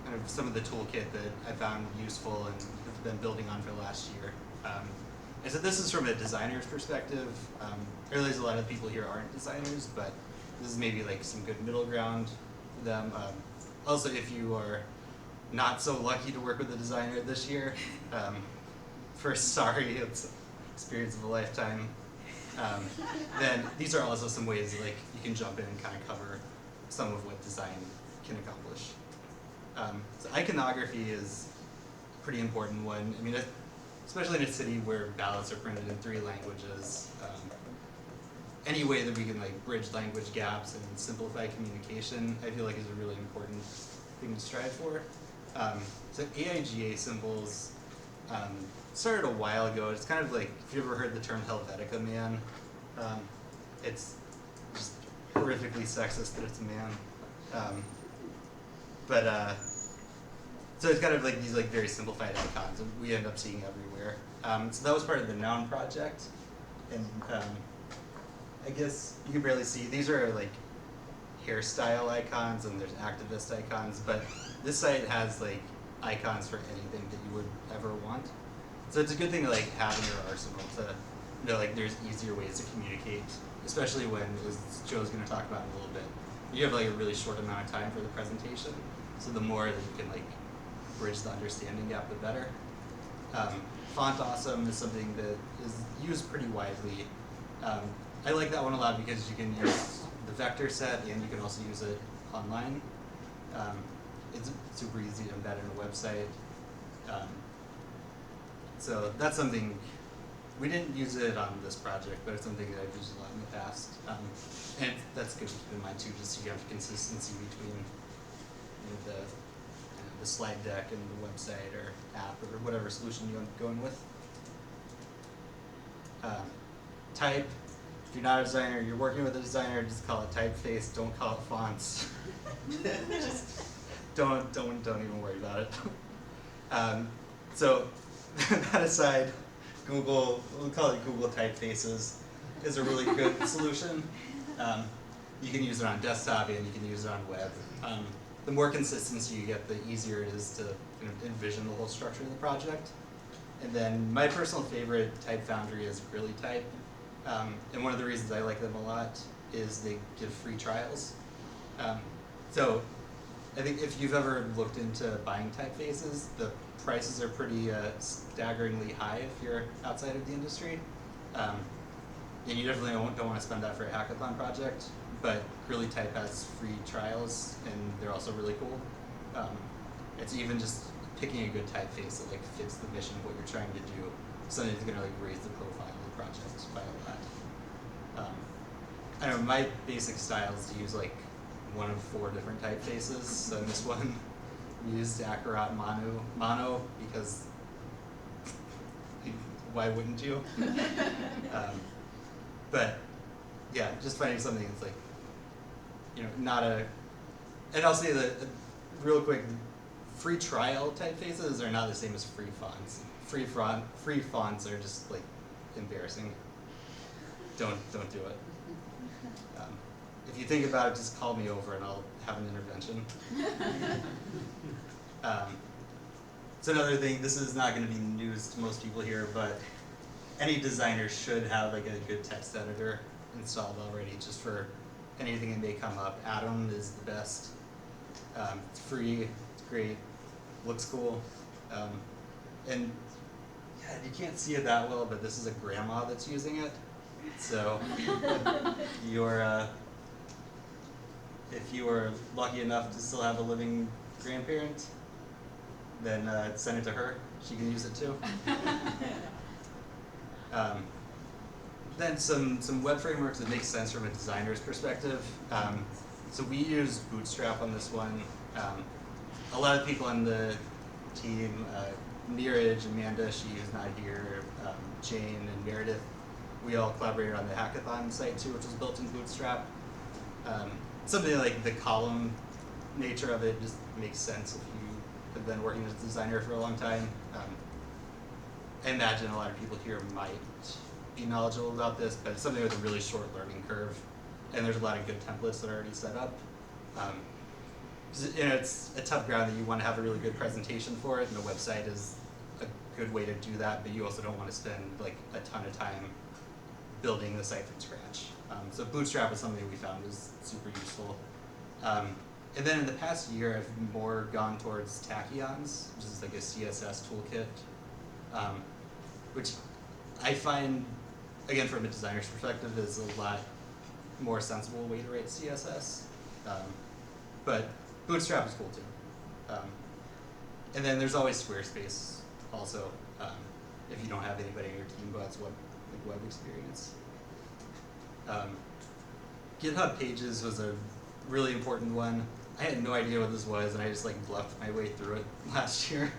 kind of some of the toolkit that I found useful and have been building on for the last year. And so this is from a designer's perspective. I realize a lot of people here aren't designers, but this is maybe like some good middle ground for them. Also, if you are not so lucky to work with a designer this year, first, sorry, it's experience of a lifetime. Then these are also some ways like you can jump in and kind of cover some of what design can accomplish. So iconography is a pretty important one. I mean, especially in a city where ballots are printed in 3 languages. Any way that we can like bridge language gaps and simplify communication, I feel like is a really important thing to strive for. So AIGA symbols started a while ago. It's kind of like, if you ever heard the term Helvetica man, it's just horrifically sexist that it's a man. So it's kind of like these like very simplified icons that we end up seeing everywhere. So that was part of the Noun project, and I guess you can barely see, these are like hairstyle icons and there's activist icons, but this site has like icons for anything that you would ever want. So it's a good thing to like have in your arsenal to know like there's easier ways to communicate, especially when, as Joe's going to talk about in a little bit, you have like a really short amount of time for the presentation. So the more that you can like bridge the understanding gap, the better. Font awesome is something that is used pretty widely. I like that one a lot because you can use the vector set and you can also use it online. It's super easy to embed in a website. So that's something, we didn't use it on this project, but it's something that I've used a lot in the past. And that's good to keep in mind too, just so you have consistency between the slide deck and the website or app or whatever solution you want to go in with. Type, if you're not a designer, you're working with a designer, just call it typeface, don't call it fonts. Just don't even worry about it. So that aside, Google, we'll call it Google Typefaces, is a really good solution. You can use it on desktop and you can use it on web. The more consistency you get, the easier it is to kind of envision the whole structure of the project. And then my personal favorite type foundry is GrillyType. And one of the reasons I like them a lot is they give free trials. So I think if you've ever looked into buying typefaces, the prices are pretty staggeringly high if you're outside of the industry. And you definitely don't want to spend that for a hackathon project, but GrillyType has free trials and they're also really cool. It's even just picking a good typeface that like fits the mission of what you're trying to do, something that's gonna like raise the profile of the project by a lot. I don't know, my basic style is to use like one of 4 different typefaces. So in this one, we used Akarat Mono because why wouldn't you? But yeah, just finding something that's like, you know, not a, and I'll say that real quick, free trial typefaces are not the same as free fonts. Free fonts are just like embarrassing. Don't do it. If you think about it, just call me over and I'll have an intervention. So another thing, this is not going to be news to most people here, but any designer should have like a good text editor installed already, just for anything that may come up. Atom is the best. It's free, it's great, looks cool, and yeah, you can't see it that well, but this is a grandma that's using it. So if you are lucky enough to still have a living grandparent, then send it to her. She can use it too. Then some web frameworks that make sense from a designer's perspective. So we use Bootstrap on this one. A lot of people on the team, Neeraj, Amanda, she is not here, Jane and Meredith, we all collaborated on the Hackathon site too, which was built in Bootstrap. Something like the column nature of it just makes sense if you have been working as a designer for a long time. I imagine a lot of people here might be knowledgeable about this, but it's something with a really short learning curve, and there's a lot of good templates that are already set up. You know, it's a tough ground that you want to have a really good presentation for it, and the website is a good way to do that, but you also don't want to spend like a ton of time building the site from scratch. So Bootstrap is something we found was super useful. And then in the past year, I've more gone towards Tachyons, which is like a CSS toolkit, which I find, again, from a designer's perspective, is a lot more sensible way to write CSS. But Bootstrap is cool too. And then there's always Squarespace also, if you don't have anybody in your team who has web experience. GitHub Pages was a really important one. I had no idea what this was, and I just like bluffed my way through it last year.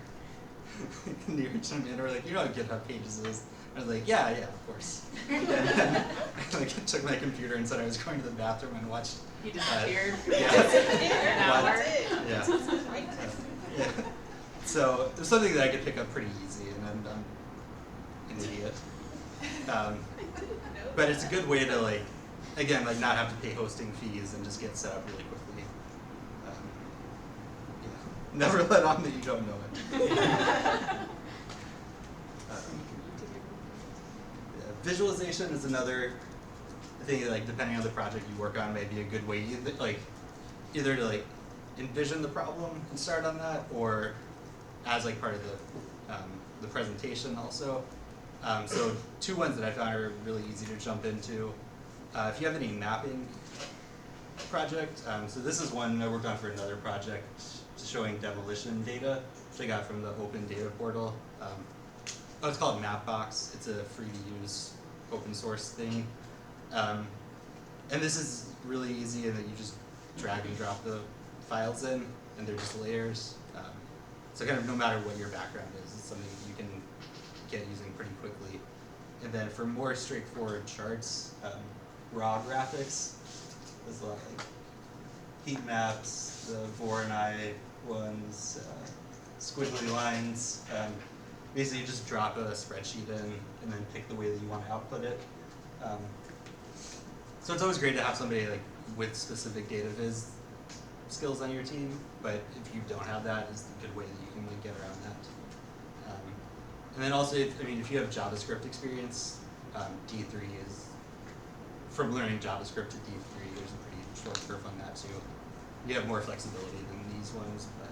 Neeraj and Amanda were like, "You know what GitHub Pages is?" I was like, yeah, of course. And then I like, took my computer and said I was going to the bathroom and watched. You disappeared. Yeah. So it was something that I could pick up pretty easy, and I'm an idiot. But it's a good way to like again, like not have to pay hosting fees and just get set up really quickly. Yeah. Never let on that you don't know it. Yeah, visualization is another thing that, like, depending on the project you work on, may be a good way either to like envision the problem and start on that, or as like part of the presentation also. So two ones that I found are really easy to jump into. If you have any mapping project, so this is one I worked on for another project showing demolition data, which I got from the Open Data Portal. It's called Mapbox. It's a free to use open source thing. And this is really easy in that you just drag and drop the files in, and they're just layers. So kind of no matter what your background is, it's something you can get using pretty quickly. And then for more straightforward charts, raw graphics, there's a lot like heat maps, the Voronoi ones, squiggly lines. Basically, you just drop a spreadsheet in and then pick the way that you want to output it. So it's always great to have somebody like with specific data viz skills on your team, but if you don't have that, it's a good way that you can like get around that. And then also, if you have JavaScript experience, D3 is, from learning JavaScript to D3, there's a pretty short curve on that too. You have more flexibility than these ones, but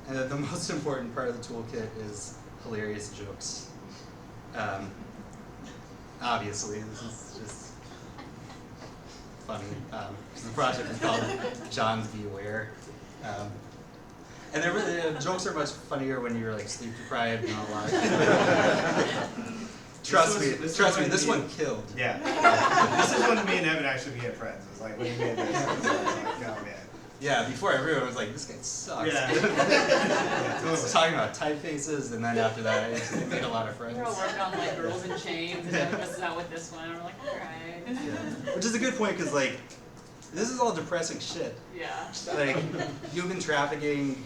and then the most important part of the toolkit is hilarious jokes. Obviously, this is just funny. The project is called John's Beware. And jokes are much funnier when you're like sleep deprived and all that. Trust me, this one killed. Yeah. This is when me and Evan actually became friends. It was like when he made this, I was like, oh man. Yeah, before everyone was like, this guy sucks. Yeah. Yeah, totally. Talking about typefaces, and then after that, I made a lot of friends. We're all working on like Girls in Chains, and Evan misses out with this one. We're like, alright. Yeah. Which is a good point, because like, this is all depressing shit. Yeah. Like, human trafficking,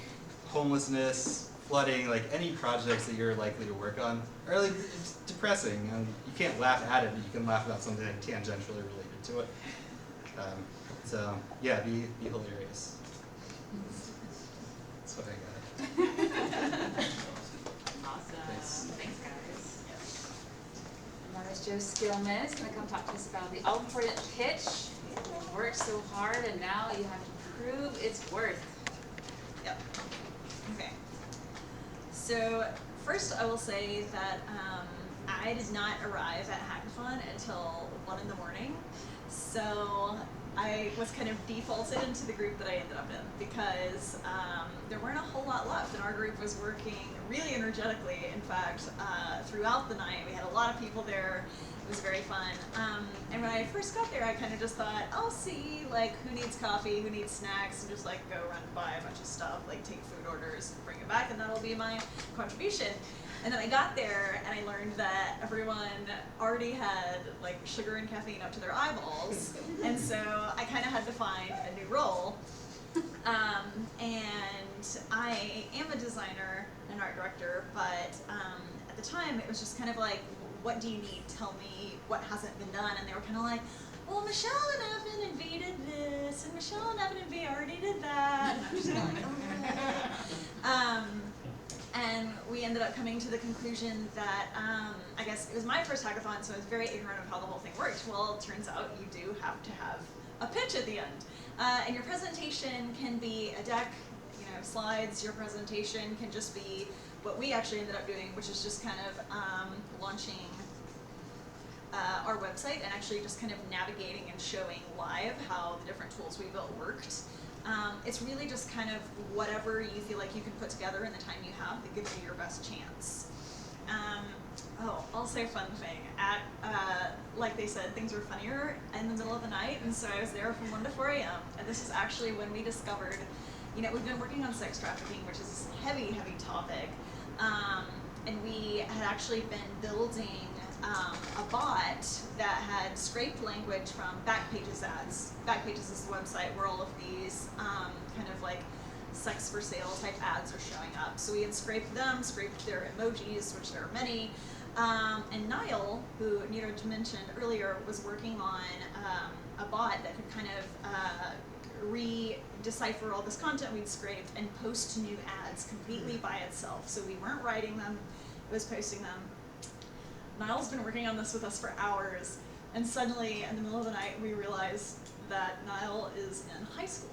homelessness, flooding, like any projects that you're likely to work on are like, it's depressing, and you can't laugh at it, but you can laugh about something like tangentially related to it. So yeah, be hilarious. That's what I got. Awesome. Thanks. Thanks, guys. And that is Joe Skillman. He's going to come talk to us about the all-important pitch. You worked so hard, and now you have to prove its worth. Yep. Okay. So first I will say that I did not arrive at Hackathon until 1 in the morning. So I was kind of defaulted into the group that I ended up in because there weren't a whole lot left, and our group was working really energetically. In fact, throughout the night, we had a lot of people there. It was very fun. And when I first got there, I kind of just thought, I'll see like who needs coffee, who needs snacks, and just like go run buy a bunch of stuff, like take food orders, bring it back, and that'll be my contribution. And then I got there and I learned that everyone already had like sugar and caffeine up to their eyeballs. And so I kind of had to find a new role. And I am a designer and art director, but at the time it was just kind of like, what do you need? Tell me what hasn't been done. And they were kind of like, well, Michelle and Evan invaded this, and Michelle and Evan already did that. And I'm just like, oh. And we ended up coming to the conclusion that, I guess it was my first hackathon, so I was very ignorant of how the whole thing worked. Well, it turns out you do have to have a pitch at the end. And your presentation can be a deck, slides. Your presentation can just be what we actually ended up doing, which is just kind of launching our website and actually just kind of navigating and showing live how the different tools we built worked. It's really just kind of whatever you feel like you can put together in the time you have that gives you your best chance. Also fun thing, like they said, things were funnier in the middle of the night, and so I was there from 1 to 4 a.m. And this is actually when we discovered, we've been working on sex trafficking, which is a heavy, heavy topic, and we had actually been building a bot that had scraped language from Backpages ads. Backpages is the website where all of these kind of like sex for sale type ads are showing up. So we had scraped them, scraped their emojis, which there are many, And Niall, who Neeraj mentioned earlier, was working on a bot that could kind of re-decipher all this content we'd scraped and post new ads completely by itself. So we weren't writing them, it was posting them. Niall's been working on this with us for hours, and suddenly, in the middle of the night, we realized that Niall is in high school.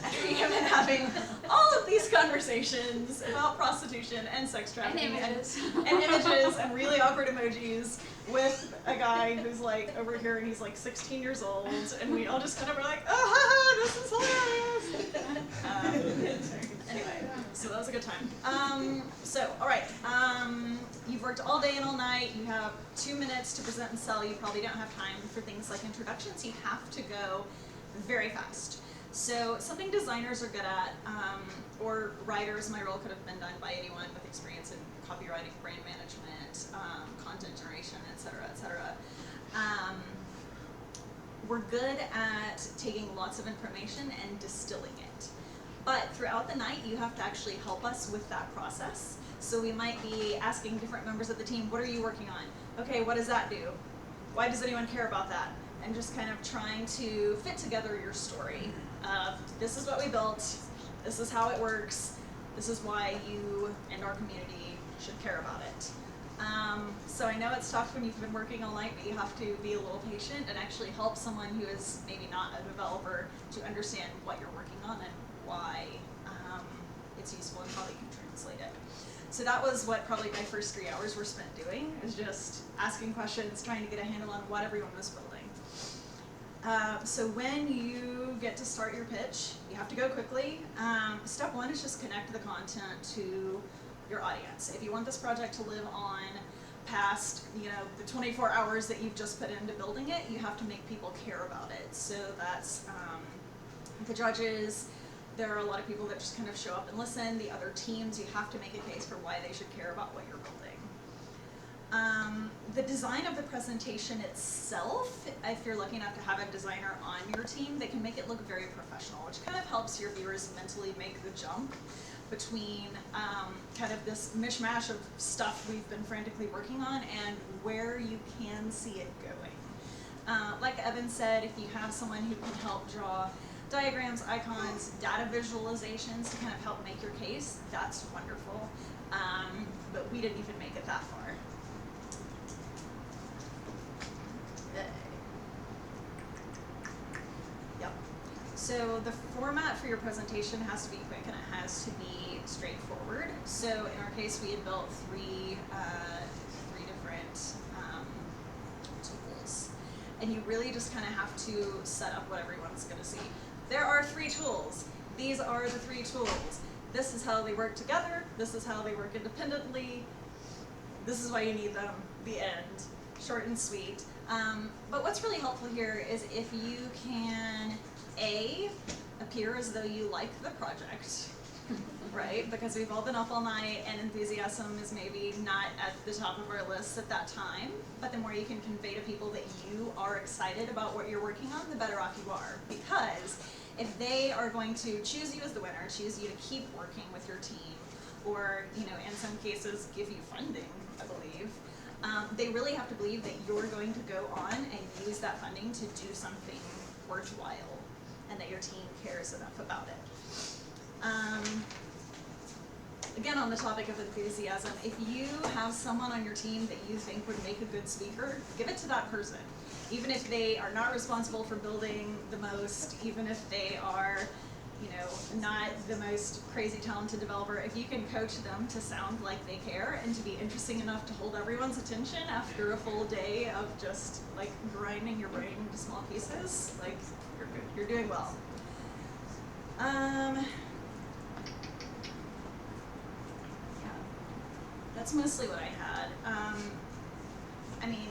And we have been having all of these conversations about prostitution and sex trafficking and images and really awkward emojis with a guy who's like over here and he's like 16 years old, and we all just kind of were like, oh, this is hilarious. Anyway, so that was a good time. So, all right, you've worked all day and all night. You have 2 minutes to present and sell. You probably don't have time for things like introductions. You have to go very fast. So something designers are good at, or writers, my role could have been done by anyone with experience in copywriting, brand management, content generation, et cetera, et cetera. We're good at taking lots of information and distilling it. But throughout the night, you have to actually help us with that process. So we might be asking different members of the team, what are you working on? Okay, what does that do? Why does anyone care about that? And just kind of trying to fit together your story. This is what we built, this is how it works, this is why you and our community should care about it. So I know it's tough when you've been working all night, but you have to be a little patient and actually help someone who is maybe not a developer to understand what you're working on and why it's useful and how they can translate it. So that was what probably my first 3 hours were spent doing, is just asking questions, trying to get a handle on what everyone was building. So when you get to start your pitch, you have to go quickly. Step one is just connect the content to your audience. If you want this project to live on past, the 24 hours that you've just put into building it, you have to make people care about it. So that's the judges. There are a lot of people that just kind of show up and listen. The other teams, you have to make a case for why they should care about what you're building. The design of the presentation itself, if you're lucky enough to have a designer on your team, they can make it look very professional, which kind of helps your viewers mentally make the jump between kind of this mishmash of stuff we've been frantically working on and where you can see it going. Like Evan said, if you have someone who can help draw diagrams, icons, data visualizations to kind of help make your case, that's wonderful. But we didn't even make it that far. Yep. So the format for your presentation has to be quick and it has to be straightforward. So in our case, we had built three different tools. And you really just kind of have to set up what everyone's going to see. There are 3 tools. These are the 3 tools. This is how they work together. This is how they work independently. This is why you need them. The end. Short and sweet. But what's really helpful here is if you can, A, appear as though you like the project, right? Because we've all been up all night and enthusiasm is maybe not at the top of our list at that time. But the more you can convey to people that you are excited about what you're working on, the better off you are. Because if they are going to choose you as the winner, choose you to keep working with your team, or in some cases give you funding, I believe, they really have to believe that you're going to go on and use that funding to do something worthwhile, and that your team cares enough about it. Again, on the topic of enthusiasm, if you have someone on your team that you think would make a good speaker, give it to that person. Even if they are not responsible for building the most, even if they are, not the most crazy talented developer, if you can coach them to sound like they care and to be interesting enough to hold't attention after a full day of just like grinding your brain into small pieces, like you're doing well. Yeah, that's mostly what I had. I mean,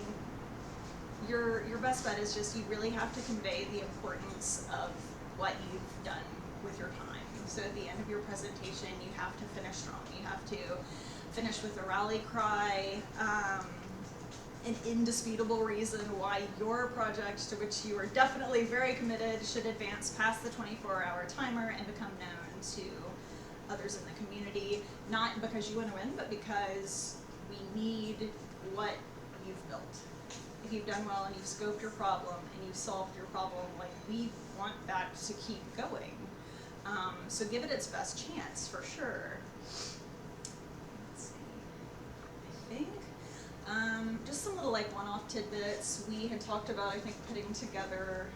your best bet is just you really have to convey the importance of what you've done with your time. So at the end of your presentation, you have to finish strong. You have to finish with a rally cry, an indisputable reason why your project, to which you are definitely very committed, should advance past the 24-hour timer and become known to others in the community, not because you want to win, but because we need what you've built. If you've done well and you've scoped your problem and you've solved your problem, like, we want that to keep going. So give it its best chance, for sure. Let's see, I think, just some little like one-off tidbits. We had talked about, I think, putting together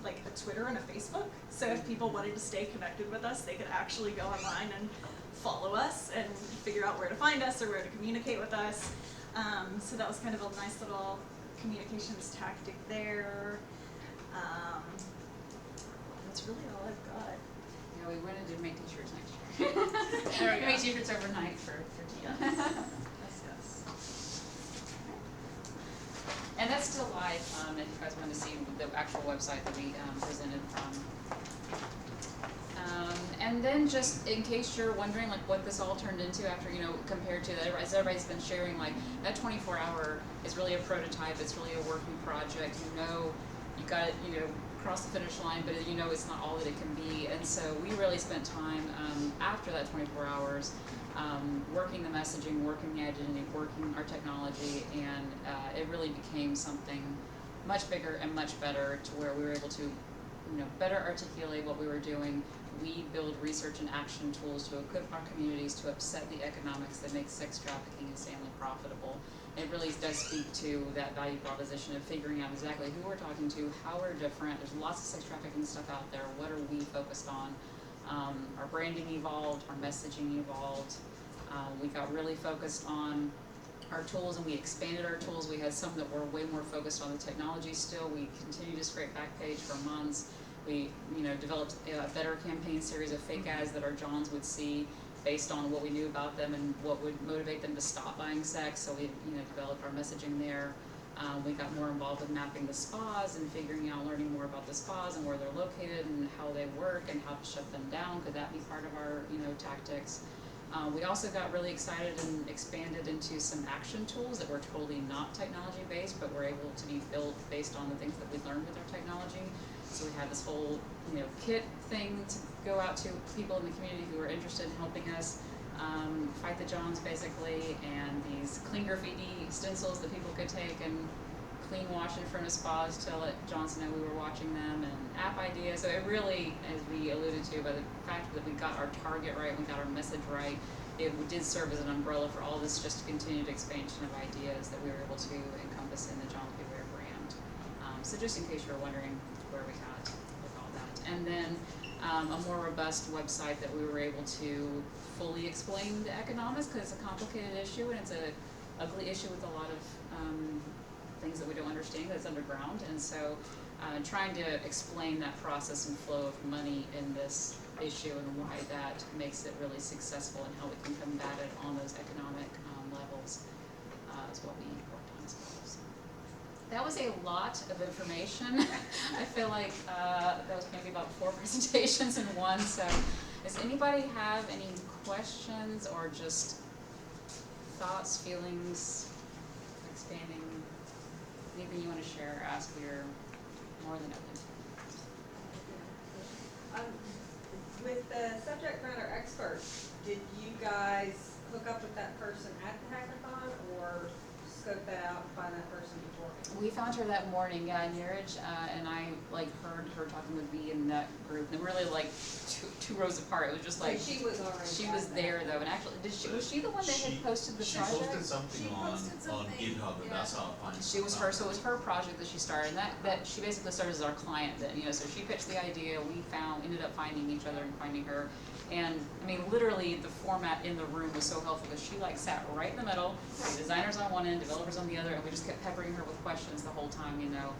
like a Twitter and a Facebook. So if people wanted to stay connected with us, they could actually go online and follow us and figure out where to find us or where to communicate with us. So that was kind of a nice little communications tactic there. That's really all I've got. Yeah, we wanted to make t-shirts next year. There we go. Make t-shirts overnight for tea. Yes. And that's still live, if you guys want to see the actual website that we presented from. And then just in case you're wondering like what this all turned into after, you know, compared to that, as everybody's been sharing, like that 24-hour is really a prototype, it's really a working project, you know, you got it, you know, cross the finish line, but you know it's not all that it can be. And so we really spent time after that 24 hours working the messaging, working the identity, working our technology, and it really became something much bigger and much better to where we were able to, you know, better articulate what we were doing. We build research and action tools to equip our communities to upset the economics that make sex trafficking insanely profitable. It really does speak to that value proposition of figuring out exactly who we're talking to, how we're different. There's lots of sex trafficking stuff out there. What are we focused on? Our branding evolved, our messaging evolved. We got really focused on our tools, and we expanded our tools. We had some that were way more focused on the technology still. We continued to scrape Backpage for months. We, you know, developed a better campaign series of fake ads that our Johns would see based on what we knew about them and what would motivate them to stop buying sex. So we, you know, developed our messaging there. We got more involved with mapping the spas and figuring out, learning more about the spas and where they're located and how they work and how to shut them down. Could that be part of our, you know, tactics? We also got really excited and expanded into some action tools that were totally not technology based, but were able to be built based on the things that we learned with our technology. So we had this whole, you know, kit thing to go out to people in the community who were interested in helping us fight the Johns, basically, and these clean graffiti stencils that people could take and clean wash in front of spas to let Johns know we were watching them, and app ideas. So it really, as we alluded to, by the fact that we got our target right, we got our message right, it did serve as an umbrella for all this just continued expansion of ideas that we were able to encompass in the Johns Beware brand. So just in case you're wondering where we got with all that. And then a more robust website that we were able to fully explain the economics, because it's a complicated issue and it's a ugly issue with a lot of things that we don't understand, that's underground. And so trying to explain that process and flow of money in this issue and why that makes it really successful and how we can combat it on those economic levels is what we worked on as well. So that was a lot of information. I feel like that was maybe about 4 presentations in one. So does anybody have any questions or just thoughts, feelings, expanding, anything you want to share or ask? We're more than open. With the subject matter expert, did you guys hook up with that person at the hackathon or scope that out and find that person before? We found her that morning, Neeraj, and I like heard her talking with me in that group. And really like two rows apart. It was just like So she was already. she was there though, and actually, was she the one that had posted the She project? posted something on GitHub, and that's how I find. She was her, so it was her project that she started, and that she basically started as our client then, you know, so she pitched the idea, we ended up finding each other and finding her. And I mean, literally the format in the room was so helpful because she like sat right in the middle, the designers on one end, developers on the other, and we just kept peppering her with questions the whole time, you know,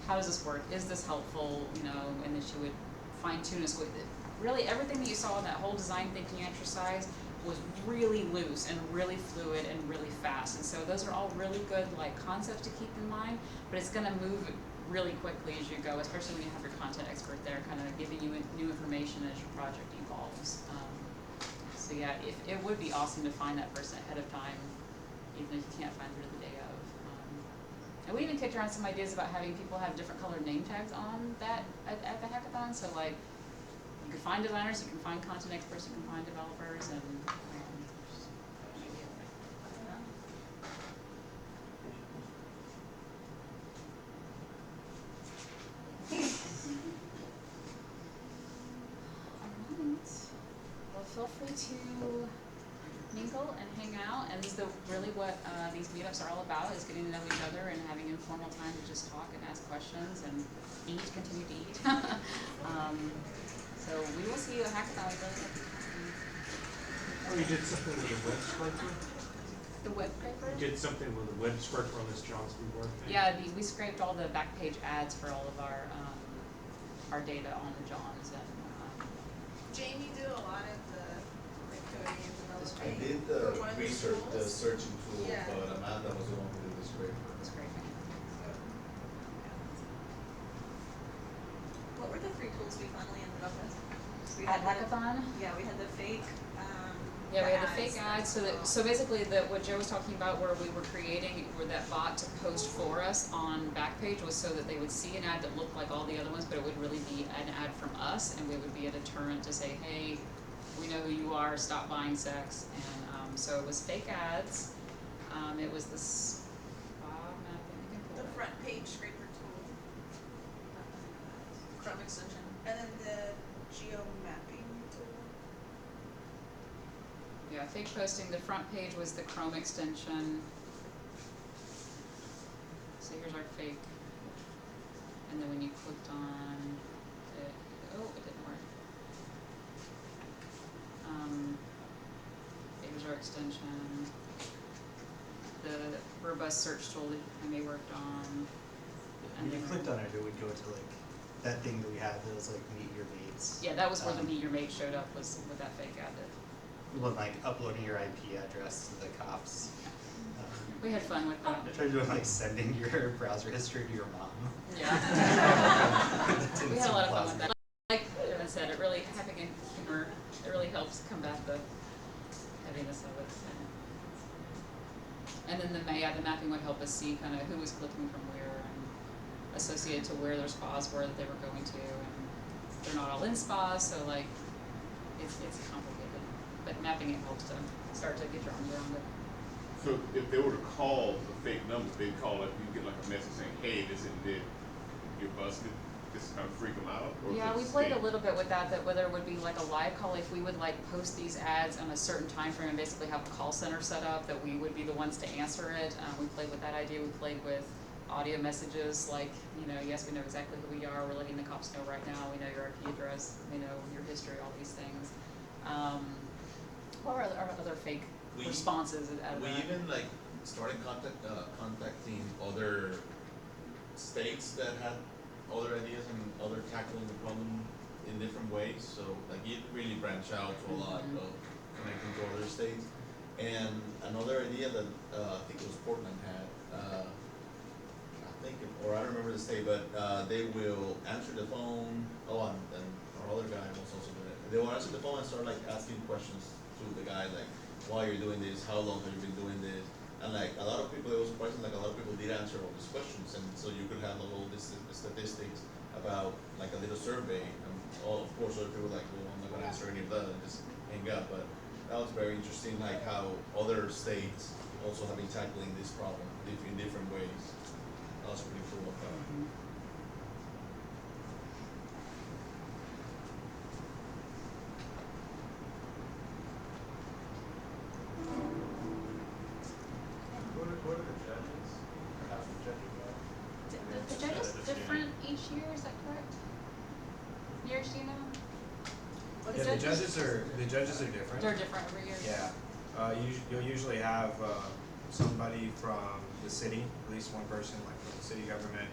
how does this work? Is this helpful? You know, and then she would fine tune us with it. Really everything that you saw in that whole design thinking exercise was really loose and really fluid and really fast. And so those are all really good like concepts to keep in mind, but it's gonna move really quickly as you go, especially when you have your content expert there kind of giving you new information as your project evolves. So yeah, it would be awesome to find that person ahead of time, even if you can't find her the day of. And we even kicked around some ideas about having people have different colored name tags on that at the hackathon. So like, you can find designers, you can find content experts, you can find developers, and free to mingle and hang out, and this is really what these meetups are all about, is getting to know each other and having informal time to just talk and ask questions and continue to eat. So we will see you at Hackathon. Oh, you did something with a web scraper? The web scraper? You did something with a web scraper on this Johnston board thing? Yeah, we scraped all the back page ads for all of our data on the Johns, and Jamie do a lot of the coding and I developing. did for the one of the research, the schools. searching tool, Yeah. but Amanda was the one who did the scraper. scraping. What were the free tools we finally ended up with? We At had the- Hackathon? Yeah, we had the fake, Yeah, we had the fake ads, so basically what Joe was talking about, where we were creating, where that bot to post for us on Backpage, was so that they would see an ad that looked like all the other ones, but it would really be an ad from us, and we would be a deterrent to say, hey, we know who you are, stop buying sex, and so it was fake ads. It was the spa mapping, you can pull The it up. front page scraper tool. Chrome extension. And then the geo mapping tool. Yeah, fake posting, the front page was the Chrome extension. So here's our fake. And then when you clicked on it, it didn't work. Here's our extension. The robust search tool that Amy worked on. When you then- clicked on it, it would go to like that thing that we had that was like meet your mates. Yeah, that was where the Um, Meet Your Mate showed up, was with that fake ad. With like uploading your IP address to the cops. We had fun with that. I tried doing like sending your browser history to your mom. Yeah. That didn't We had a seem lot of fun with plausible. that. Like Evan said, it really, having a humor, it really helps combat the heaviness of it. And then the mapping would help us see kind of who was clicking from where and associated to where their spas were that they were going to. And they're not all in spas, so like it's complicated. But mapping it helps to start to get your arms around it. So if they were to call the fake number, they'd call it, you get like a message saying, hey, this isn't it, you're busted, just kind of freak them out? Or Yeah, we just played a stay- little bit with that whether it would be like a live call, if we would like post these ads on a certain time frame and basically have a call center set up, that we would be the ones to answer it. We played with that idea. We played with audio messages like, yes, we know exactly who we are, we're letting the cops know right now, we know your IP address, we know your history, all these things. What were our other fake responses out of We that? even like started contacting other states that had other ideas and other tackling the problem in different ways. So like it really branched out to a lot of connecting to other states. And another idea that I think it was Portland had, or I don't remember the state, but they will answer the phone. Oh, and our other guy was also doing it. They will answer the phone and start like asking questions to the guy, like, why you're doing this, how long have you been doing this, and like a lot of people, it was surprising, like a lot of people did answer all these questions, and so you could have all this statistics about like a little survey, and all, of course, other people like, well, I'm not gonna answer any of that and just hang up, but that was very interesting, like how other states also have been tackling this problem in different ways. That was pretty cool. What are the judges? Or how's the judging go? The judges different each year, is that correct? Yours, do you know? Yeah, the judges are different. They're different every year. Yeah, you'll usually have somebody from the city, at least one person like from the city government,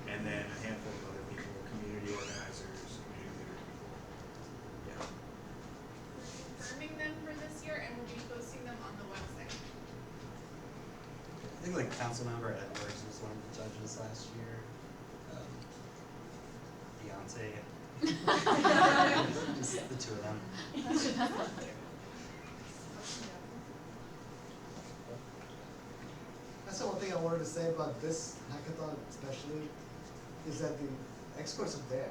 and then a handful of other people, community organizers, community leader people. Yeah. Confirming them for this year, and we'll be posting them on the website. I think like Councilmember Edwards was one of the judges last year. Beyonce. Just the two of them. That's the one thing I wanted to say about this hackathon especially, is that the experts are there.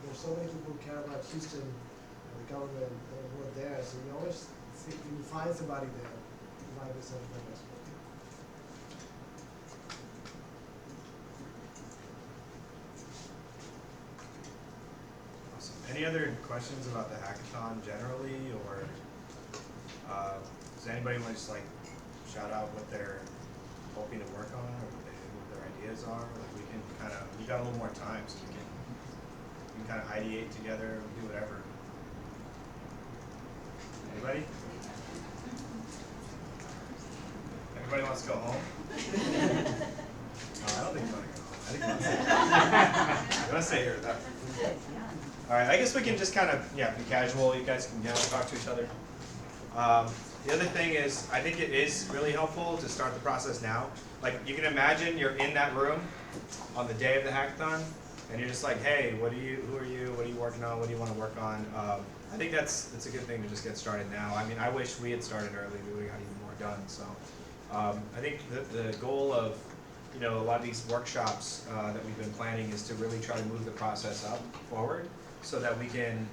There's so many people who care about Houston and the government who are there, so you always see, when you find somebody there, you find this subject expert. Awesome. Any other questions about the hackathon generally, or Does anybody want to just like shout out what they're hoping to work on, or what their ideas are? Like we can kind of, we got a little more time, so we can kind of ideate together, do whatever. Anybody? Everybody wants to go home? No, I don't think you want to go home. I think you want to stay here. You want to stay here. All right, I guess we can just kind of, yeah, be casual. You guys can talk to each other. The other thing is, I think it is really helpful to start the process now. Like, you can imagine you're in that room on the day of the hackathon, and you're just like, hey, who are you, what are you working on, what do you want to work on? I think that's a good thing to just get started now. I mean, I wish we had started early, we would have got even more done. So I think the goal of a lot of these workshops that we've been planning is to really try to move the process up forward so that we can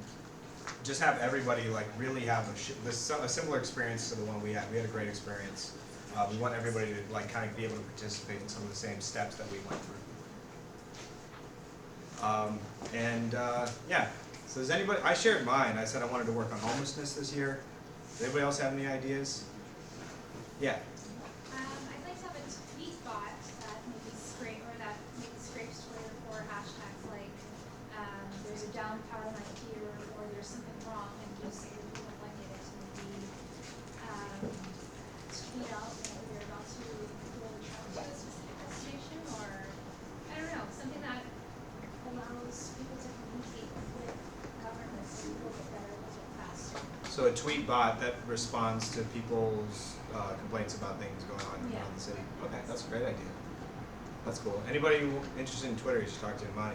just have everybody like really have a similar experience to the one we had. We had a great experience. We want everybody to like kind of be able to participate in some of the same steps that we went through. Yeah, so does anybody, I shared mine. I said I wanted to work on homelessness this year. Does anybody else have any ideas? Yeah. I'd like to have a tweet bot that maybe scrapes Twitter for hashtags like there's a down power line here or there's something wrong, and just say that people like it to maybe tweet out that we're about to roll the truck to a specific destination, or I don't know, something that allows people to communicate with governments a little bit better, a little bit faster. So a tweet bot that responds to people's complaints about things going on around the city. Okay, that's a great idea. That's cool. Anybody interested in Twitter, you should talk to Imani.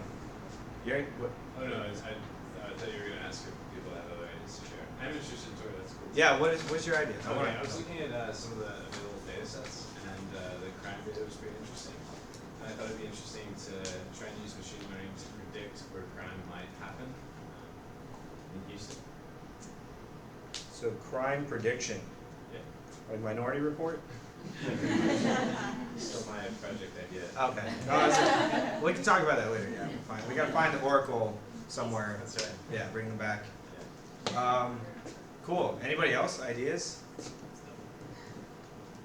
Yuri, what? Oh no, I thought you were going to ask if people have other ideas to share. I'm interested in Twitter, that's cool. Yeah, what's your idea? Okay, I was looking at some of the available data sets, and the crime data was pretty interesting. And I thought it'd be interesting to try and use machine learning to predict where crime might happen in Houston. So crime prediction. Yeah. Like Minority Report? Still my project idea. Okay. No, we can talk about that later. Yeah, fine. We got to find the Oracle somewhere. That's right. Yeah, bring them back. Yeah. Cool. Anybody else? Ideas?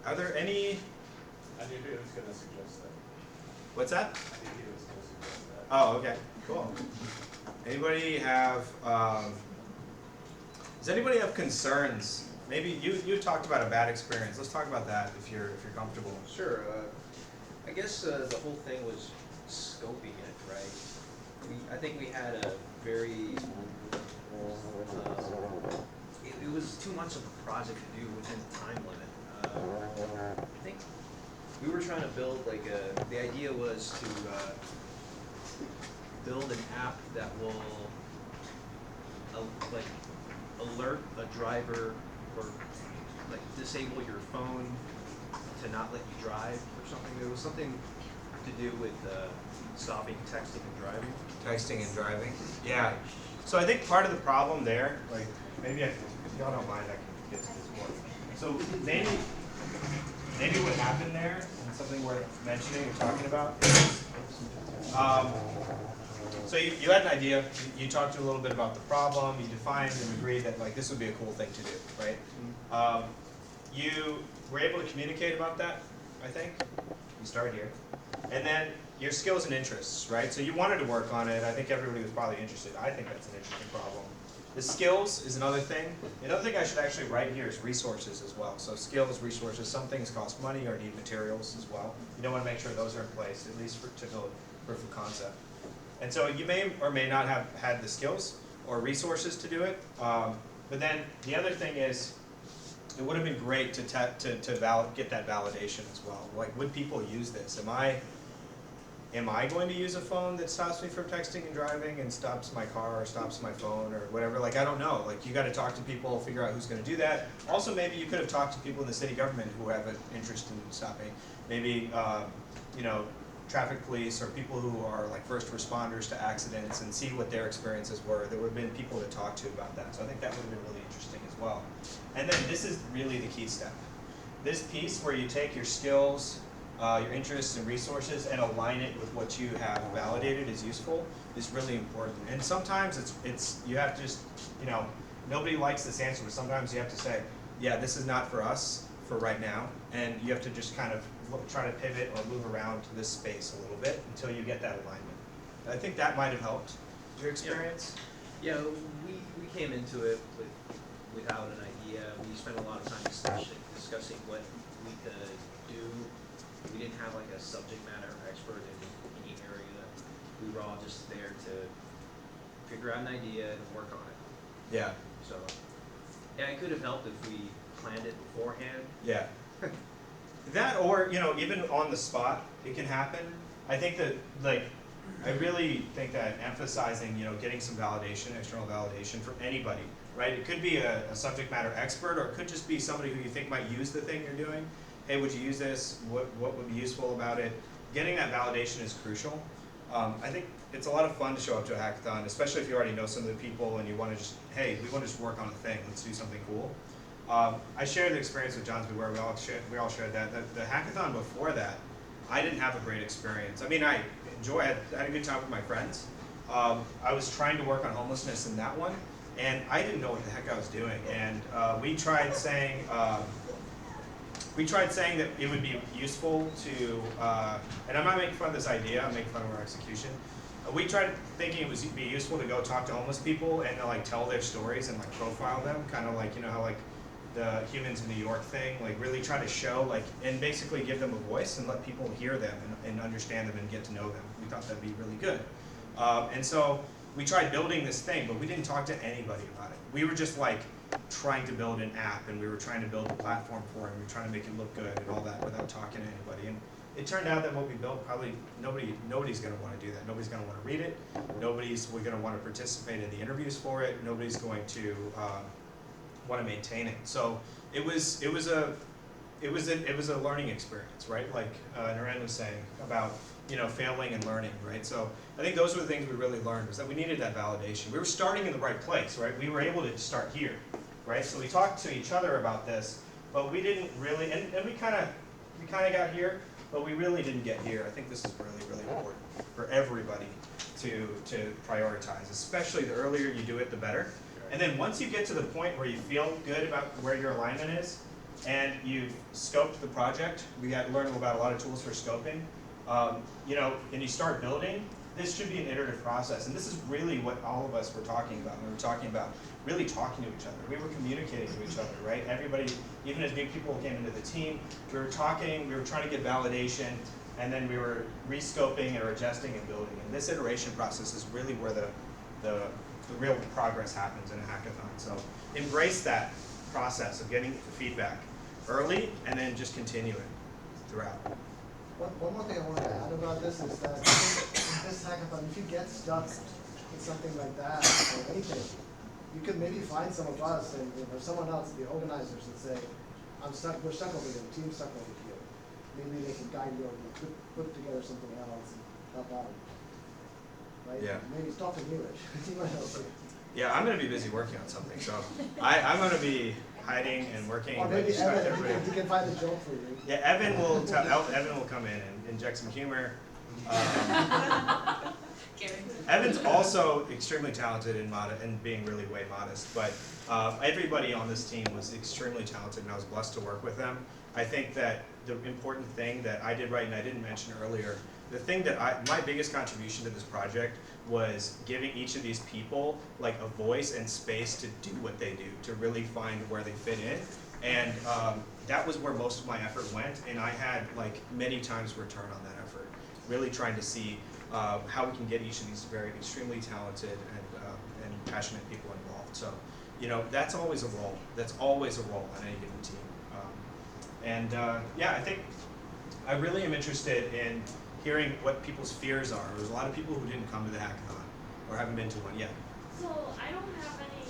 Are there any? I knew he was going to suggest that. What's that? I think he was going to suggest that. Oh, okay. Cool. Anybody have? Does anybody have concerns? Maybe you talked about a bad experience. Let's talk about that if you're comfortable. Sure. I guess the whole thing was scoping it, right? I think we had a very it was too much of a project to do within the time limit. I think we were trying to build the idea was to build an app that will alert a driver or disable your phone to not let you drive or something. There was something to do with stopping texting and driving. Texting and driving. Yeah. So I think part of the problem there, like maybe if y'all don't mind, I can get to this point. So maybe what happened there, and something worth mentioning and talking about, is so you had an idea, you talked a little bit about the problem, you defined and agreed that like this would be a cool thing to do, right? You were able to communicate about that, I think. You started here. And then your skills and interests, right? So you wanted to work on it. I think everybody was probably interested. I think that's an interesting problem. The skills is another thing. Another thing I should actually write here is resources as well. So skills, resources, some things cost money or need materials as well. You don't want to make sure those are in place, at least to build proof of concept. And so you may or may not have had the skills or resources to do it. But then the other thing is, it would have been great to get that validation as well. Like, would people use this? Am I going to use a phone that stops me from texting and driving and stops my car or stops my phone or whatever? Like, I don't know. Like, you got to talk to people, figure out who's going to do that. Also, maybe you could have talked to people in the city government who have an interest in stopping. Maybe, traffic police or people who are like first responders to accidents and see what their experiences were. There would have been people to talk to about that. So I think that would have been really interesting as well. And then this is really the key step. This piece where you take your skills, your interests and resources and align it with what you have validated as useful is really important. And sometimes it's you have to just, nobody likes this answer, but sometimes you have to say, yeah, this is not for us for right now, and you have to just kind of try to pivot or move around to this space a little bit until you get that alignment. I think that might have helped your experience. Yeah, we came into it without an idea. We spent a lot of time discussing what we could do. We didn't have like a subject matter expert in any area. We were all just there to figure out an idea and work on it. Yeah. So, yeah, it could have helped if we planned it beforehand. Yeah. That, or, you know, even on the spot, it can happen. I think that, like, I really think that emphasizing, you know, getting some validation, external validation from anybody, right? It could be a subject matter expert, or it could just be somebody who you think might use the thing you're doing. Hey, would you use this? What would be useful about it? Getting that validation is crucial. I think it's a lot of fun to show up to a hackathon, especially if you already know some of the people and you want to just, hey, we want to just work on a thing. Let's do something cool. I shared the experience with John's Beware. We all shared that. The hackathon before that, I didn't have a great experience. I mean, I had a good time with my friends. I was trying to work on homelessness in that one, and I didn't know what the heck I was doing. And we tried saying that it would be useful to, and I'm not making fun of this idea. I'm making fun of our execution. We tried thinking it would be useful to go talk to homeless people and to like tell their stories and like profile them, kind of like, you know how like the Humans in New York thing, like really try to show like, and basically give them a voice and let people hear them and understand them and get to know them. We thought that'd be really good. And so we tried building this thing, but we didn't talk to anybody about it. We were just like trying to build an app, and we were trying to build a platform for it, and we were trying to make it look good and all that without talking to anybody. And it turned out that what we built, probably nobody's going to want to do that. Nobody's going to want to read it. Nobody's going to want to participate in the interviews for it. Nobody's going to want to maintain it. So it was a learning experience, right? Like Naren was saying about, you know, failing and learning, right? So I think those were the things we really learned, was that we needed that validation. We were starting in the right place, right? We were able to start here, right? So we talked to each other about this, but we didn't really, and we kind of got here, but we really didn't get here. I think this is really, really important for everybody to prioritize, especially the earlier you do it, the better. And then once you get to the point where you feel good about where your alignment is, and you've scoped the project, we got to learn about a lot of tools for scoping, you know, and you start building, this should be an iterative process. And this is really what all of us were talking about. We were talking about really talking to each other. We were communicating to each other, right? Everybody, even as new people came into the team, we were talking, we were trying to get validation, and then we were rescoping or adjusting and building. And this iteration process is really where the real progress happens in a hackathon. So embrace that process of getting the feedback early and then just continue it throughout. One more thing I want to add about this is that in this hackathon, if you get stuck with something like that or anything, you could maybe find some of us and or someone else, the organizers, and say, "I'm stuck. We're stuck over here. The team's stuck over here." Maybe they can guide you or put together something else and help out. Right? Yeah. Maybe talk to Neeraj. He might help you. Yeah, I'm going to be busy working on something, so I'm going to be hiding and working. Or maybe Evan, he can find a joke for you. Yeah, Evan will come in and inject some humor. Evan's also extremely talented and being really way modest, but everybody on this team was extremely talented, and I was blessed to work with them. I think that the important thing that I did right, and I didn't mention earlier, the thing that my biggest contribution to this project was giving each of these people like a voice and space to do what they do, to really find where they fit in. And that was where most of my effort went, and I had like many times return on that effort, really trying to see how we can get each of these very extremely talented and passionate people involved. So, you know, that's always a role. That's always a role on any given team. Yeah, I think I really am interested in hearing what people's fears are. There's a lot of people who didn't come to the hackathon or haven't been to one yet. So I don't have any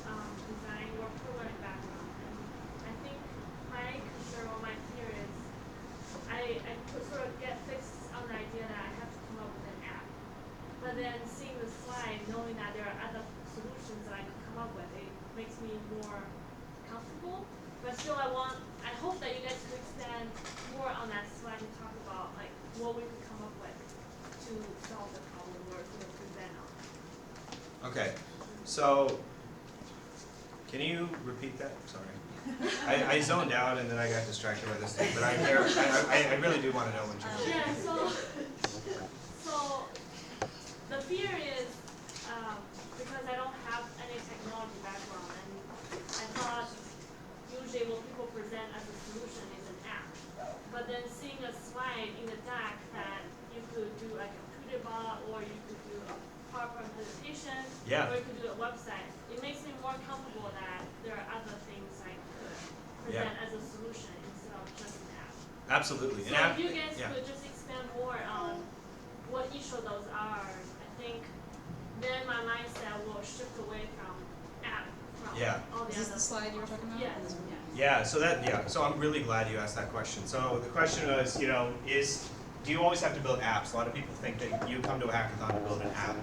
design or programming background, and I think my concern or my fear is I could sort of get fixed on the idea that I have to come up with an app, but then seeing the slide, knowing that there are other solutions that I could come up with, it makes me more comfortable. But still, I hope that you guys could expand more on that slide and talk about like what we could come up with to solve the problem or sort of present on. Okay, so can you repeat that? Sorry. I zoned out and then I got distracted by this thing, but I really do want to know what you Yeah, so the fear is, because I don't have any technology background, and I thought usually what people present as a solution is an app. But then seeing a slide in the deck that you could do like a computer bot, or you could do a PowerPoint presentation, Yeah. or you could do a website, it makes me more comfortable that there are other things I could present as a solution instead of just an app. Absolutely. So if you guys could just expand more on what each of those are, I think then my mindset will shift away from app, from all the Is this other the slide you were talking about? Yes. Yeah, so I'm really glad you asked that question. So the question was, do you always have to build apps? A lot of people think that you come to a hackathon to build an app.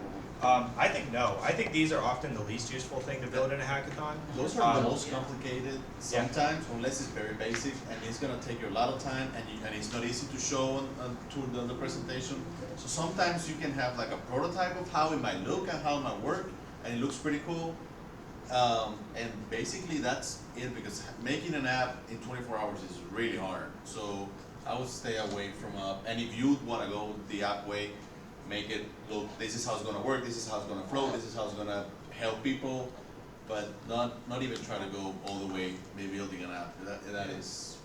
I think no. I think these are often the least useful thing to build in a hackathon. Those are the most complicated sometimes, unless it's very basic, and it's gonna take you a lot of time, and it's not easy to show on the presentation. So sometimes you can have like a prototype of how it might look and how it might work, and it looks pretty cool. And basically that's it, because making an app in 24 hours is really hard. So I would stay away from and if you want to go the app way, make it look, this is how it's going to work, this is how it's going to flow, this is how it's going to help people, but not even try to go all the way, maybe building an app. That is.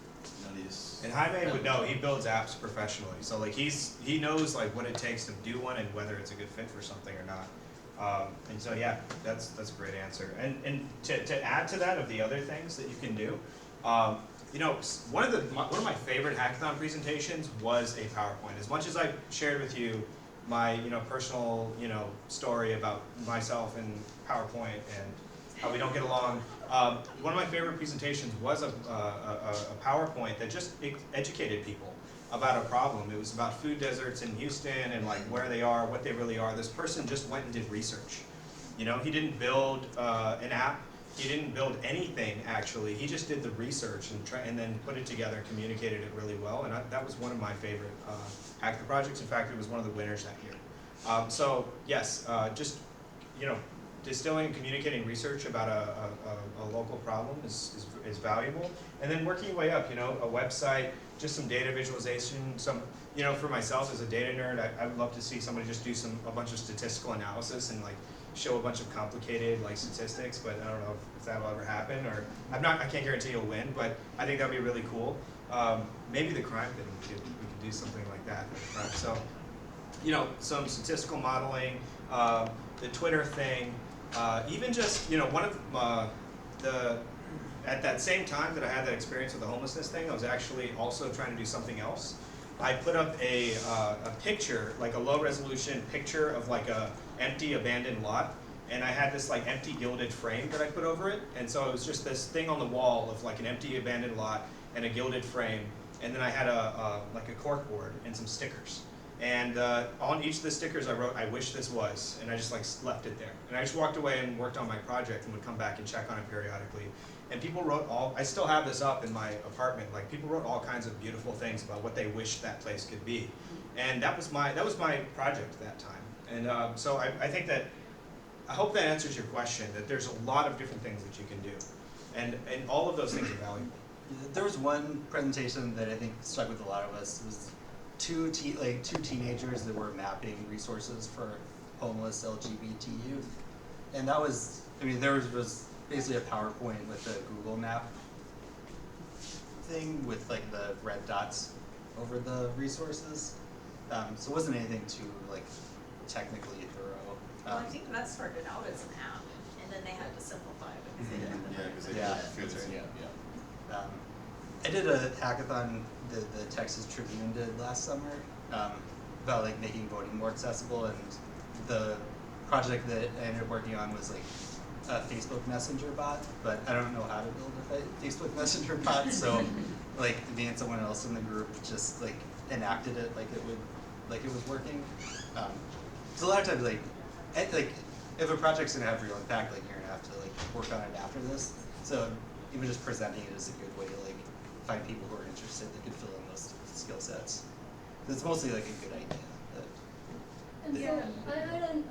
And Jaime would know, he builds apps professionally. So like he knows like what it takes to do one and whether it's a good fit for something or not. And so yeah, that's a great answer. And to add to that of the other things that you can do, one of my favorite hackathon presentations was a PowerPoint. As much as I shared with you my personal story about myself and PowerPoint and how we don't get along, one of my favorite presentations was a PowerPoint that just educated people about a problem. It was about food deserts in Houston and like where they are, what they really are. This person just went and did research. He didn't build an app. He didn't build anything actually. He just did the research and then put it together and communicated it really well. And that was one of my favorite hackathon projects. In fact, it was one of the winners that year. So yes, just distilling and communicating research about a local problem is valuable. And then working your way up, a website, just some data visualization, for myself as a data nerd, I would love to see somebody just do a bunch of statistical analysis and like show a bunch of complicated like statistics, but I don't know if that will ever happen, or I can't guarantee you'll win, but I think that'd be really cool. Maybe the crime thing, we could do something like that. So, some statistical modeling, the Twitter thing, even just, one of at that same time that I had that experience with the homelessness thing, I was actually also trying to do something else. I put up a picture, like a low resolution picture of like a empty abandoned lot, and I had this like empty gilded frame that I put over it, and so it was just this thing on the wall of like an empty abandoned lot and a gilded frame, and then I had like a cork board and some stickers. And on each of the stickers I wrote, "I wish this was," and I just like left it there. And I just walked away and worked on my project and would come back and check on it periodically. And people wrote I still have this up in my apartment, like people wrote all kinds of beautiful things about what they wished that place could be. And that was my project at that time. And so I think that, I hope that answers your question, that there's a lot of different things that you can do. And all of those things are valuable. There was one presentation that I think stuck with a lot of us. It was two teenagers that were mapping resources for homeless LGBT youth. And that was, there was basically a PowerPoint with a Google map thing with like the red dots over the resources. So it wasn't anything too like technically thorough. Well, I think that started out as an app, and then they had to simplify it because they didn't have because the I did a hackathon that the Texas Tribune did last summer about like making voting more accessible, and the project that I ended up working on was like a Facebook Messenger bot, but I don't know how to build a Facebook Messenger bot, so like me and someone else in the group just like enacted it like it was working. So a lot of times like if a project's gonna have real impact, like you're gonna have to like work on it after this. So even just presenting it is a good way to like find people who are interested that could fill in those skill sets. It's mostly like a good idea. And so I had an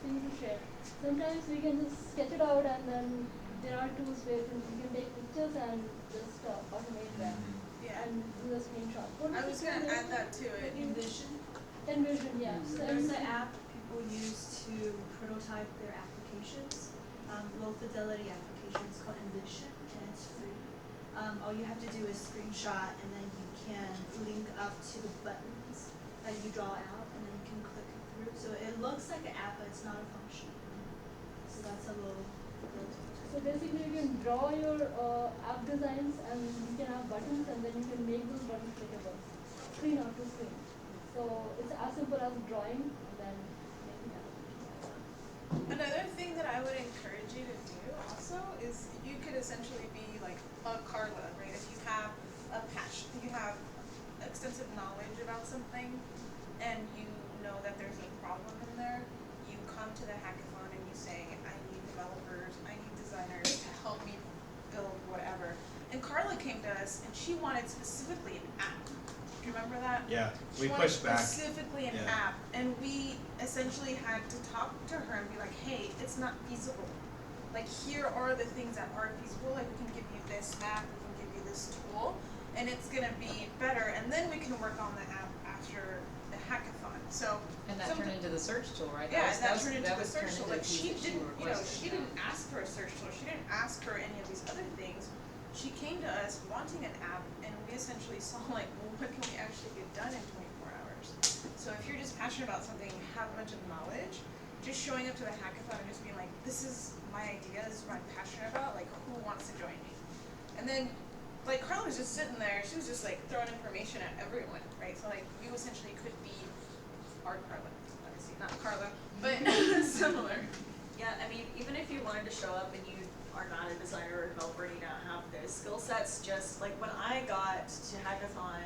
thing to share. Sometimes we can just sketch it out and then there are tools where you can take pictures and just automate them Yeah. and do the screenshot. What I is was it gonna called? add that to it. Envision. Envision, yeah. So There's an app people use to prototype their applications, low fidelity applications called Envision, and it's free. All you have to do is screenshot, and then you can link up to the buttons that you draw out, and then you can click through. So it looks like an app, but it's not a function. So that's a little. So basically you can draw your app designs and you can have buttons and then you can make those buttons clickable, screen out to screen. So it's as simple as drawing and then making applications. Another thing that I would encourage you to do also is you could essentially be like a Carla, right? If you have a passion, you have extensive knowledge about something and you know that there's a problem in there, you come to the hackathon and you say, I need developers, I need designers to help me build whatever. And Carla came to us and she wanted specifically an app. Do you remember that? Yeah, She we wanted pushed back. specifically an Yeah. app, and we essentially had to talk to her and be like, hey, it's not feasible. Like, here are the things that are feasible. Like, we can give you this app, we can give you this tool, and it's gonna be better. And then we can work on the app after the hackathon. So. And that turned into the search tool, right? Yeah, and that turned into that the was search turned tool. into Like, the she piece that didn't, you know, requested, she didn't ask for a search tool. She didn't ask for any of these other things. She came to us wanting an app, and we essentially saw like, well, what can we actually get done in 24 hours? So if you're just passionate about something, have a bunch of knowledge, just showing up to the hackathon and just being like, this is my idea, this is what I'm passionate about, like, who wants to join me? And then, like, Carla was just sitting there, she was just like throwing information at everyone, right? So like, you essentially could be our Carla, obviously not Carla, but similar. Yeah, I mean, even if you wanted to show up and you are not a designer or developer and you don't have those skill sets, just like when I got to Hackathon,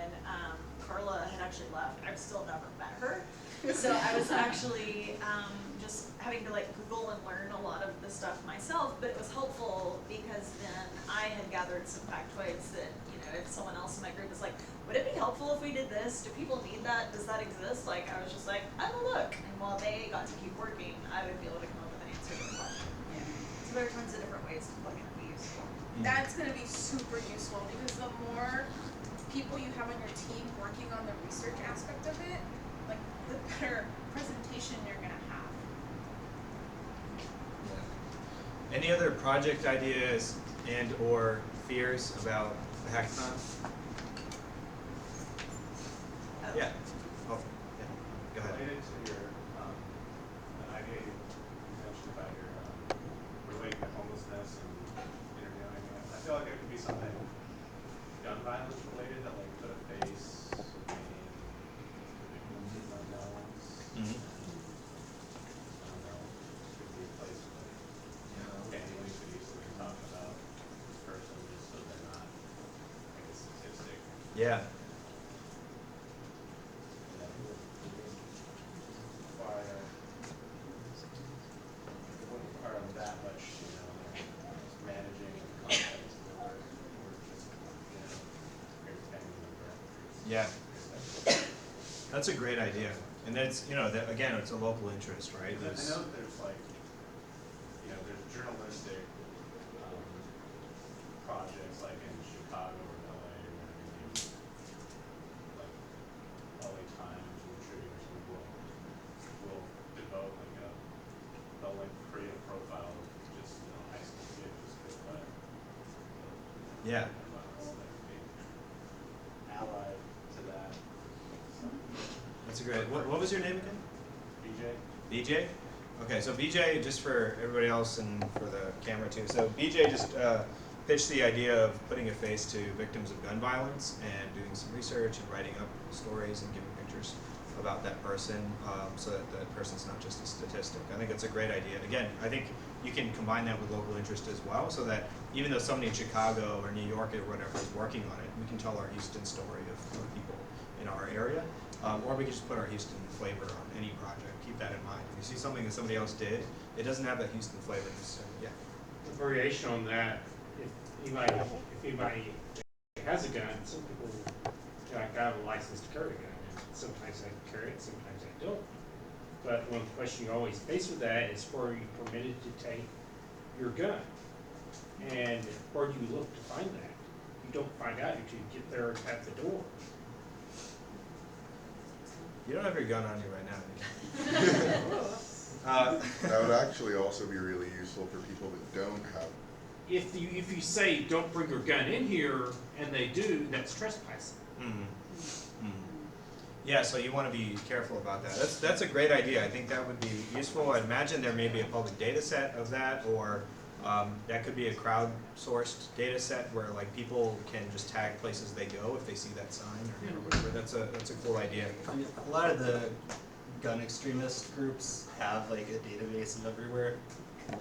Carla had actually left. I've still never met her. So I was actually just having to like Google and learn a lot of the stuff myself, but it was helpful because then I had gathered some factoids that, you know, if someone else in my group was like, would it be helpful if we did this? Do people need that? Does that exist? Like, I was just like, I will look. And while they got to keep working, I would be able to come up with an answer to the question. Yeah. So there are tons of different ways to plug in and be useful. That's going to be super useful because the more people you have on your team working on the research aspect of it, like the better presentation you're going to have. Yeah. Any other project ideas and or fears about the hackathon? Yeah. Oh, yeah. Go ahead. Related to your an idea you mentioned about your relating to homelessness and interviewing, I feel like it could be something gun violence related that like put a face, name, victims of gun violence. Mm-hmm. I don't know, could be a place where anyone could easily talk about this person just so they're not like a statistic. Yeah. That much, you know, managing the context of the work, or just, you know, expanding the breadth. Yeah. That's a great idea. And that's, you know, that again, it's a local interest, right? I know that there's like, you know, there's journalistic projects like in Chicago or LA or whatever, like LA Times or Tribune or something will devote like they'll like create a profile of just, you know, high school kids just because like Yeah. allied to that. So, That's a great. What was your name again? BJ? BJ? Okay, so BJ, just for everybody else and for the camera too. So BJ just pitched the idea of putting a face to victims of gun violence and doing some research and writing up stories and giving pictures about that person, so that the person's not just a statistic. I think it's a great idea. And again, I think you can combine that with local interest as well, so that even though somebody in Chicago or New York or whatever is working on it, we can tell our Houston story of people in our area, or we can just put our Houston flavor on any project. Keep that in mind. If you see something that somebody else did, it doesn't have that Houston flavor necessarily. Yeah. A variation on that, if anybody has a gun, some people, like I have a license to carry a gun, and sometimes I carry it, sometimes I don't. But one question you always face with that is where are you permitted to take your gun? And where do you look to find that? You don't find out until you get there at the door. You don't have your gun on you right now, do you? That would actually also be really useful for people that don't have. If you say don't bring your gun in here and they do, that's trespassing. Yeah, so you want to be careful about that. That's a great idea. I think that would be useful. I imagine there may be a public data set of that, or that could be a crowdsourced data set where like people can just tag places they go if they see that sign or whatever. That's a cool idea. I mean, a lot of the gun extremist groups have like a database of everywhere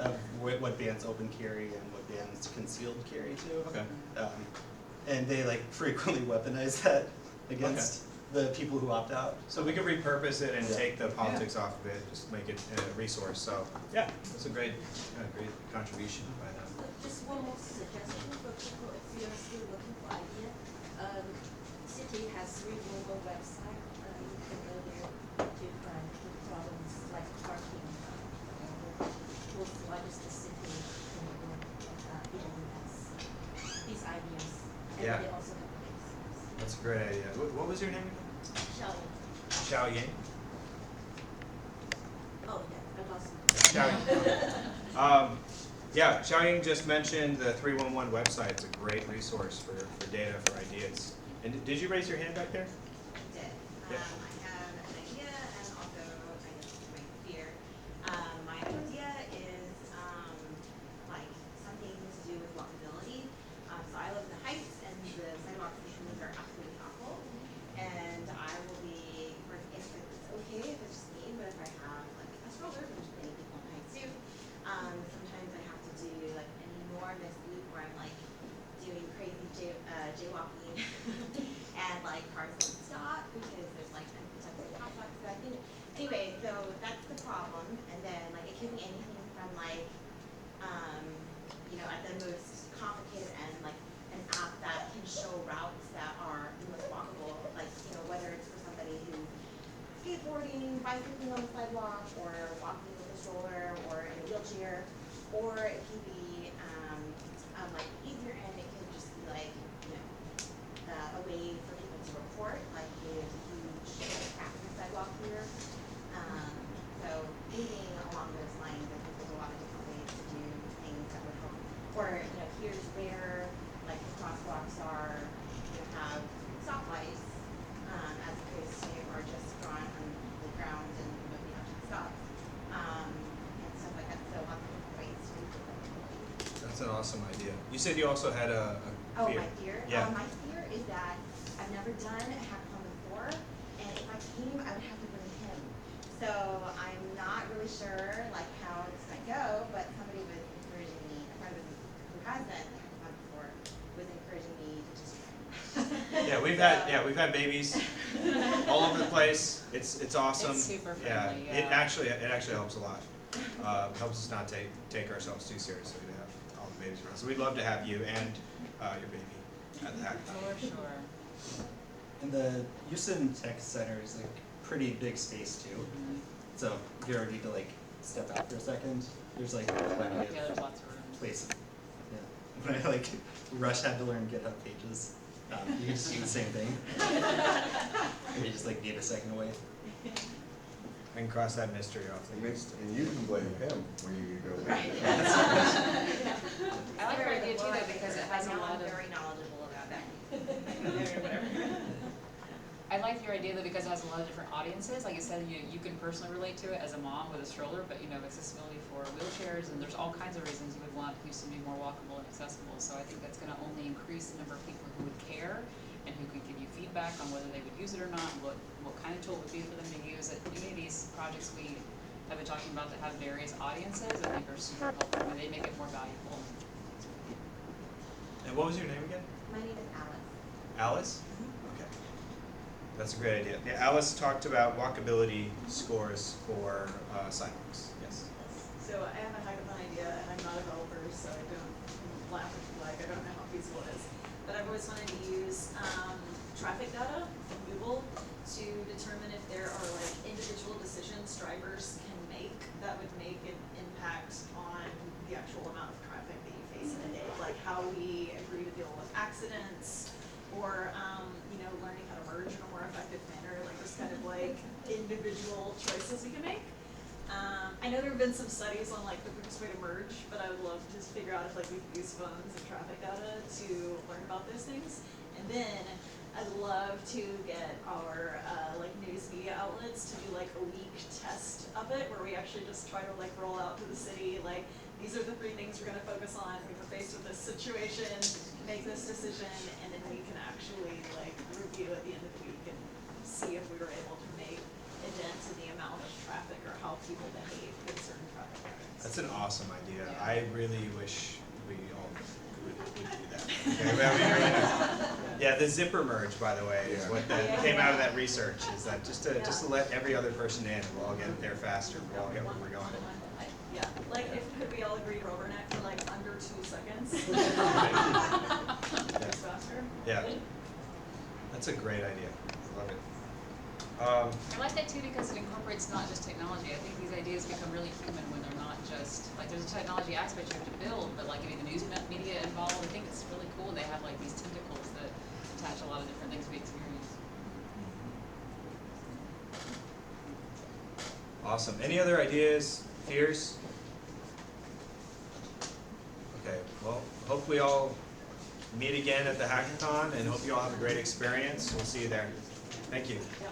of what bans open carry and what bans concealed carry too. Okay. And they like frequently weaponize that against the people who opt out. So we could repurpose it and take the politics off of it, just make it a resource. So yeah, that's a great contribution by them. Just one more suggestion for people if you're still looking for idea. City has 3 website. You can go there to find the problems like parking. Both largest city even has these ideas. And Yeah. they also have a That's a great idea. What was your name again? Xiao Yang. Oh yeah, I lost Xiao Yang. Yeah, Xiaoying just mentioned the 311 website. It's a great resource for data, for ideas. And did you raise your hand back there? I did. Yeah. I have an idea and also I guess my fear. My idea is like something to do with walkability. So I live in the Heights and the sidewalk conditions are absolutely awful. And I will be, if it's okay if it's just me, but if I have like a stroller, which many people in the Heights do, sometimes I have to do like an enormous loop where I'm like doing crazy jaywalking and like cars don't stop because there's like unprotected crosswalks. So I think anyway, so that's the problem. And then like it could be anything from like you know, at the most complicated end, like an app that can show routes that are the most walkable, like, you know, whether it's for somebody who's skateboarding, bicycling on the sidewalk, or walking with a stroller, or in a wheelchair, or it could be like easier end, it could just be like, you know, a way for people to report, like there's a huge crack in the sidewalk here. So anything along those lines, I think there's a lot of different ways to do things that would help. Or, you know, here's where like the crosswalks are, you know, have stoplights, as opposed to are just drawn on the ground and nobody actually stops. And stuff like that. So lots of different ways to do it. That's an awesome idea. You said you also had a Oh, fear. my fear? Yeah. My fear is that I've never done a hackathon before, and if I came, I would have to bring him. So I'm not really sure like how it's gonna go, but somebody was encouraging me, a friend who has done a hackathon before, was encouraging me to just try. Yeah, we've had babies all over the place. It's awesome. It's super Yeah, friendly, it yeah. actually helps a lot. Helps us not take ourselves too seriously to have all the babies around. So we'd love to have you and your baby at the hackathon. For sure. And the Houston Tech Center is like pretty big space too. So if you ever need to like step out for a second, there's like plenty of Yeah, there's lots of room. places. Yeah. When I like Rush had to learn GitHub pages, you can just do the same thing. And you just like need a second away. And cross that mystery off the list. And you can blame him when you go. Right. I like your idea too though because it has a Now lot I'm of. very knowledgeable about that. I like your idea though because it has a lot of different audiences. Like I said, you can personally relate to it as a mom with a stroller, but you know, accessibility for wheelchairs and there's all kinds of reasons you would want Houston to be more walkable and accessible. So I think that's gonna only increase the number of people who would care and who could give you feedback on whether they would use it or not, what kind of tool it would be for them to use. At any of these projects we have been talking about that have various audiences, I think are super helpful and they make it more valuable. And what was your name again? My name is Alice. Alice? Okay. That's a great idea. Yeah, Alice talked about walkability scores for sidewalks. Yes. So I have a hackathon idea, and I'm not a developer, so I don't laugh at like I don't know how feasible it is. But I've always wanted to use traffic data from Google to determine if there are like individual decisions drivers can make that would make an impact on the actual amount of traffic that you face in a day. or learning how to merge in a more effective manner, like just kind of like individual choices we can make. I know there have been some studies on like the quickest way to merge, but I would love to just figure out if like we could use phones and traffic data to learn about those things. And then I'd love to get our like news media outlets to do like a week test of it, where we actually just try to like roll out to the city, like these are the 3 things we're gonna focus on. We were faced with this situation, make this decision, and then we can actually like review at the end of the week and see if we were able to make a dent in the amount of traffic or how people behave with certain traffic patterns. That's an awesome idea. Yeah. I really wish we all would do that. Okay, yeah, the zipper merge, by the way, is what that came out of that research. Is that just to let every other person in, we'll all get there faster. We'll all get where we're going. Yeah, like if could we all agree Roverneck for like under 2 seconds? That's faster. Yeah, that's a great idea. I love it. I like that too because it incorporates not just technology. I think these ideas become really human when they're not just, like there's a technology aspect you have to build, but like getting the news media involved, I think it's really cool. They have like these tentacles that attach a lot of different things we experience. Awesome. Any other ideas, fears? Okay, well, hope we all meet again at the Hackathon and hope you all have a great experience. We'll see you there. Thank you. Yeah.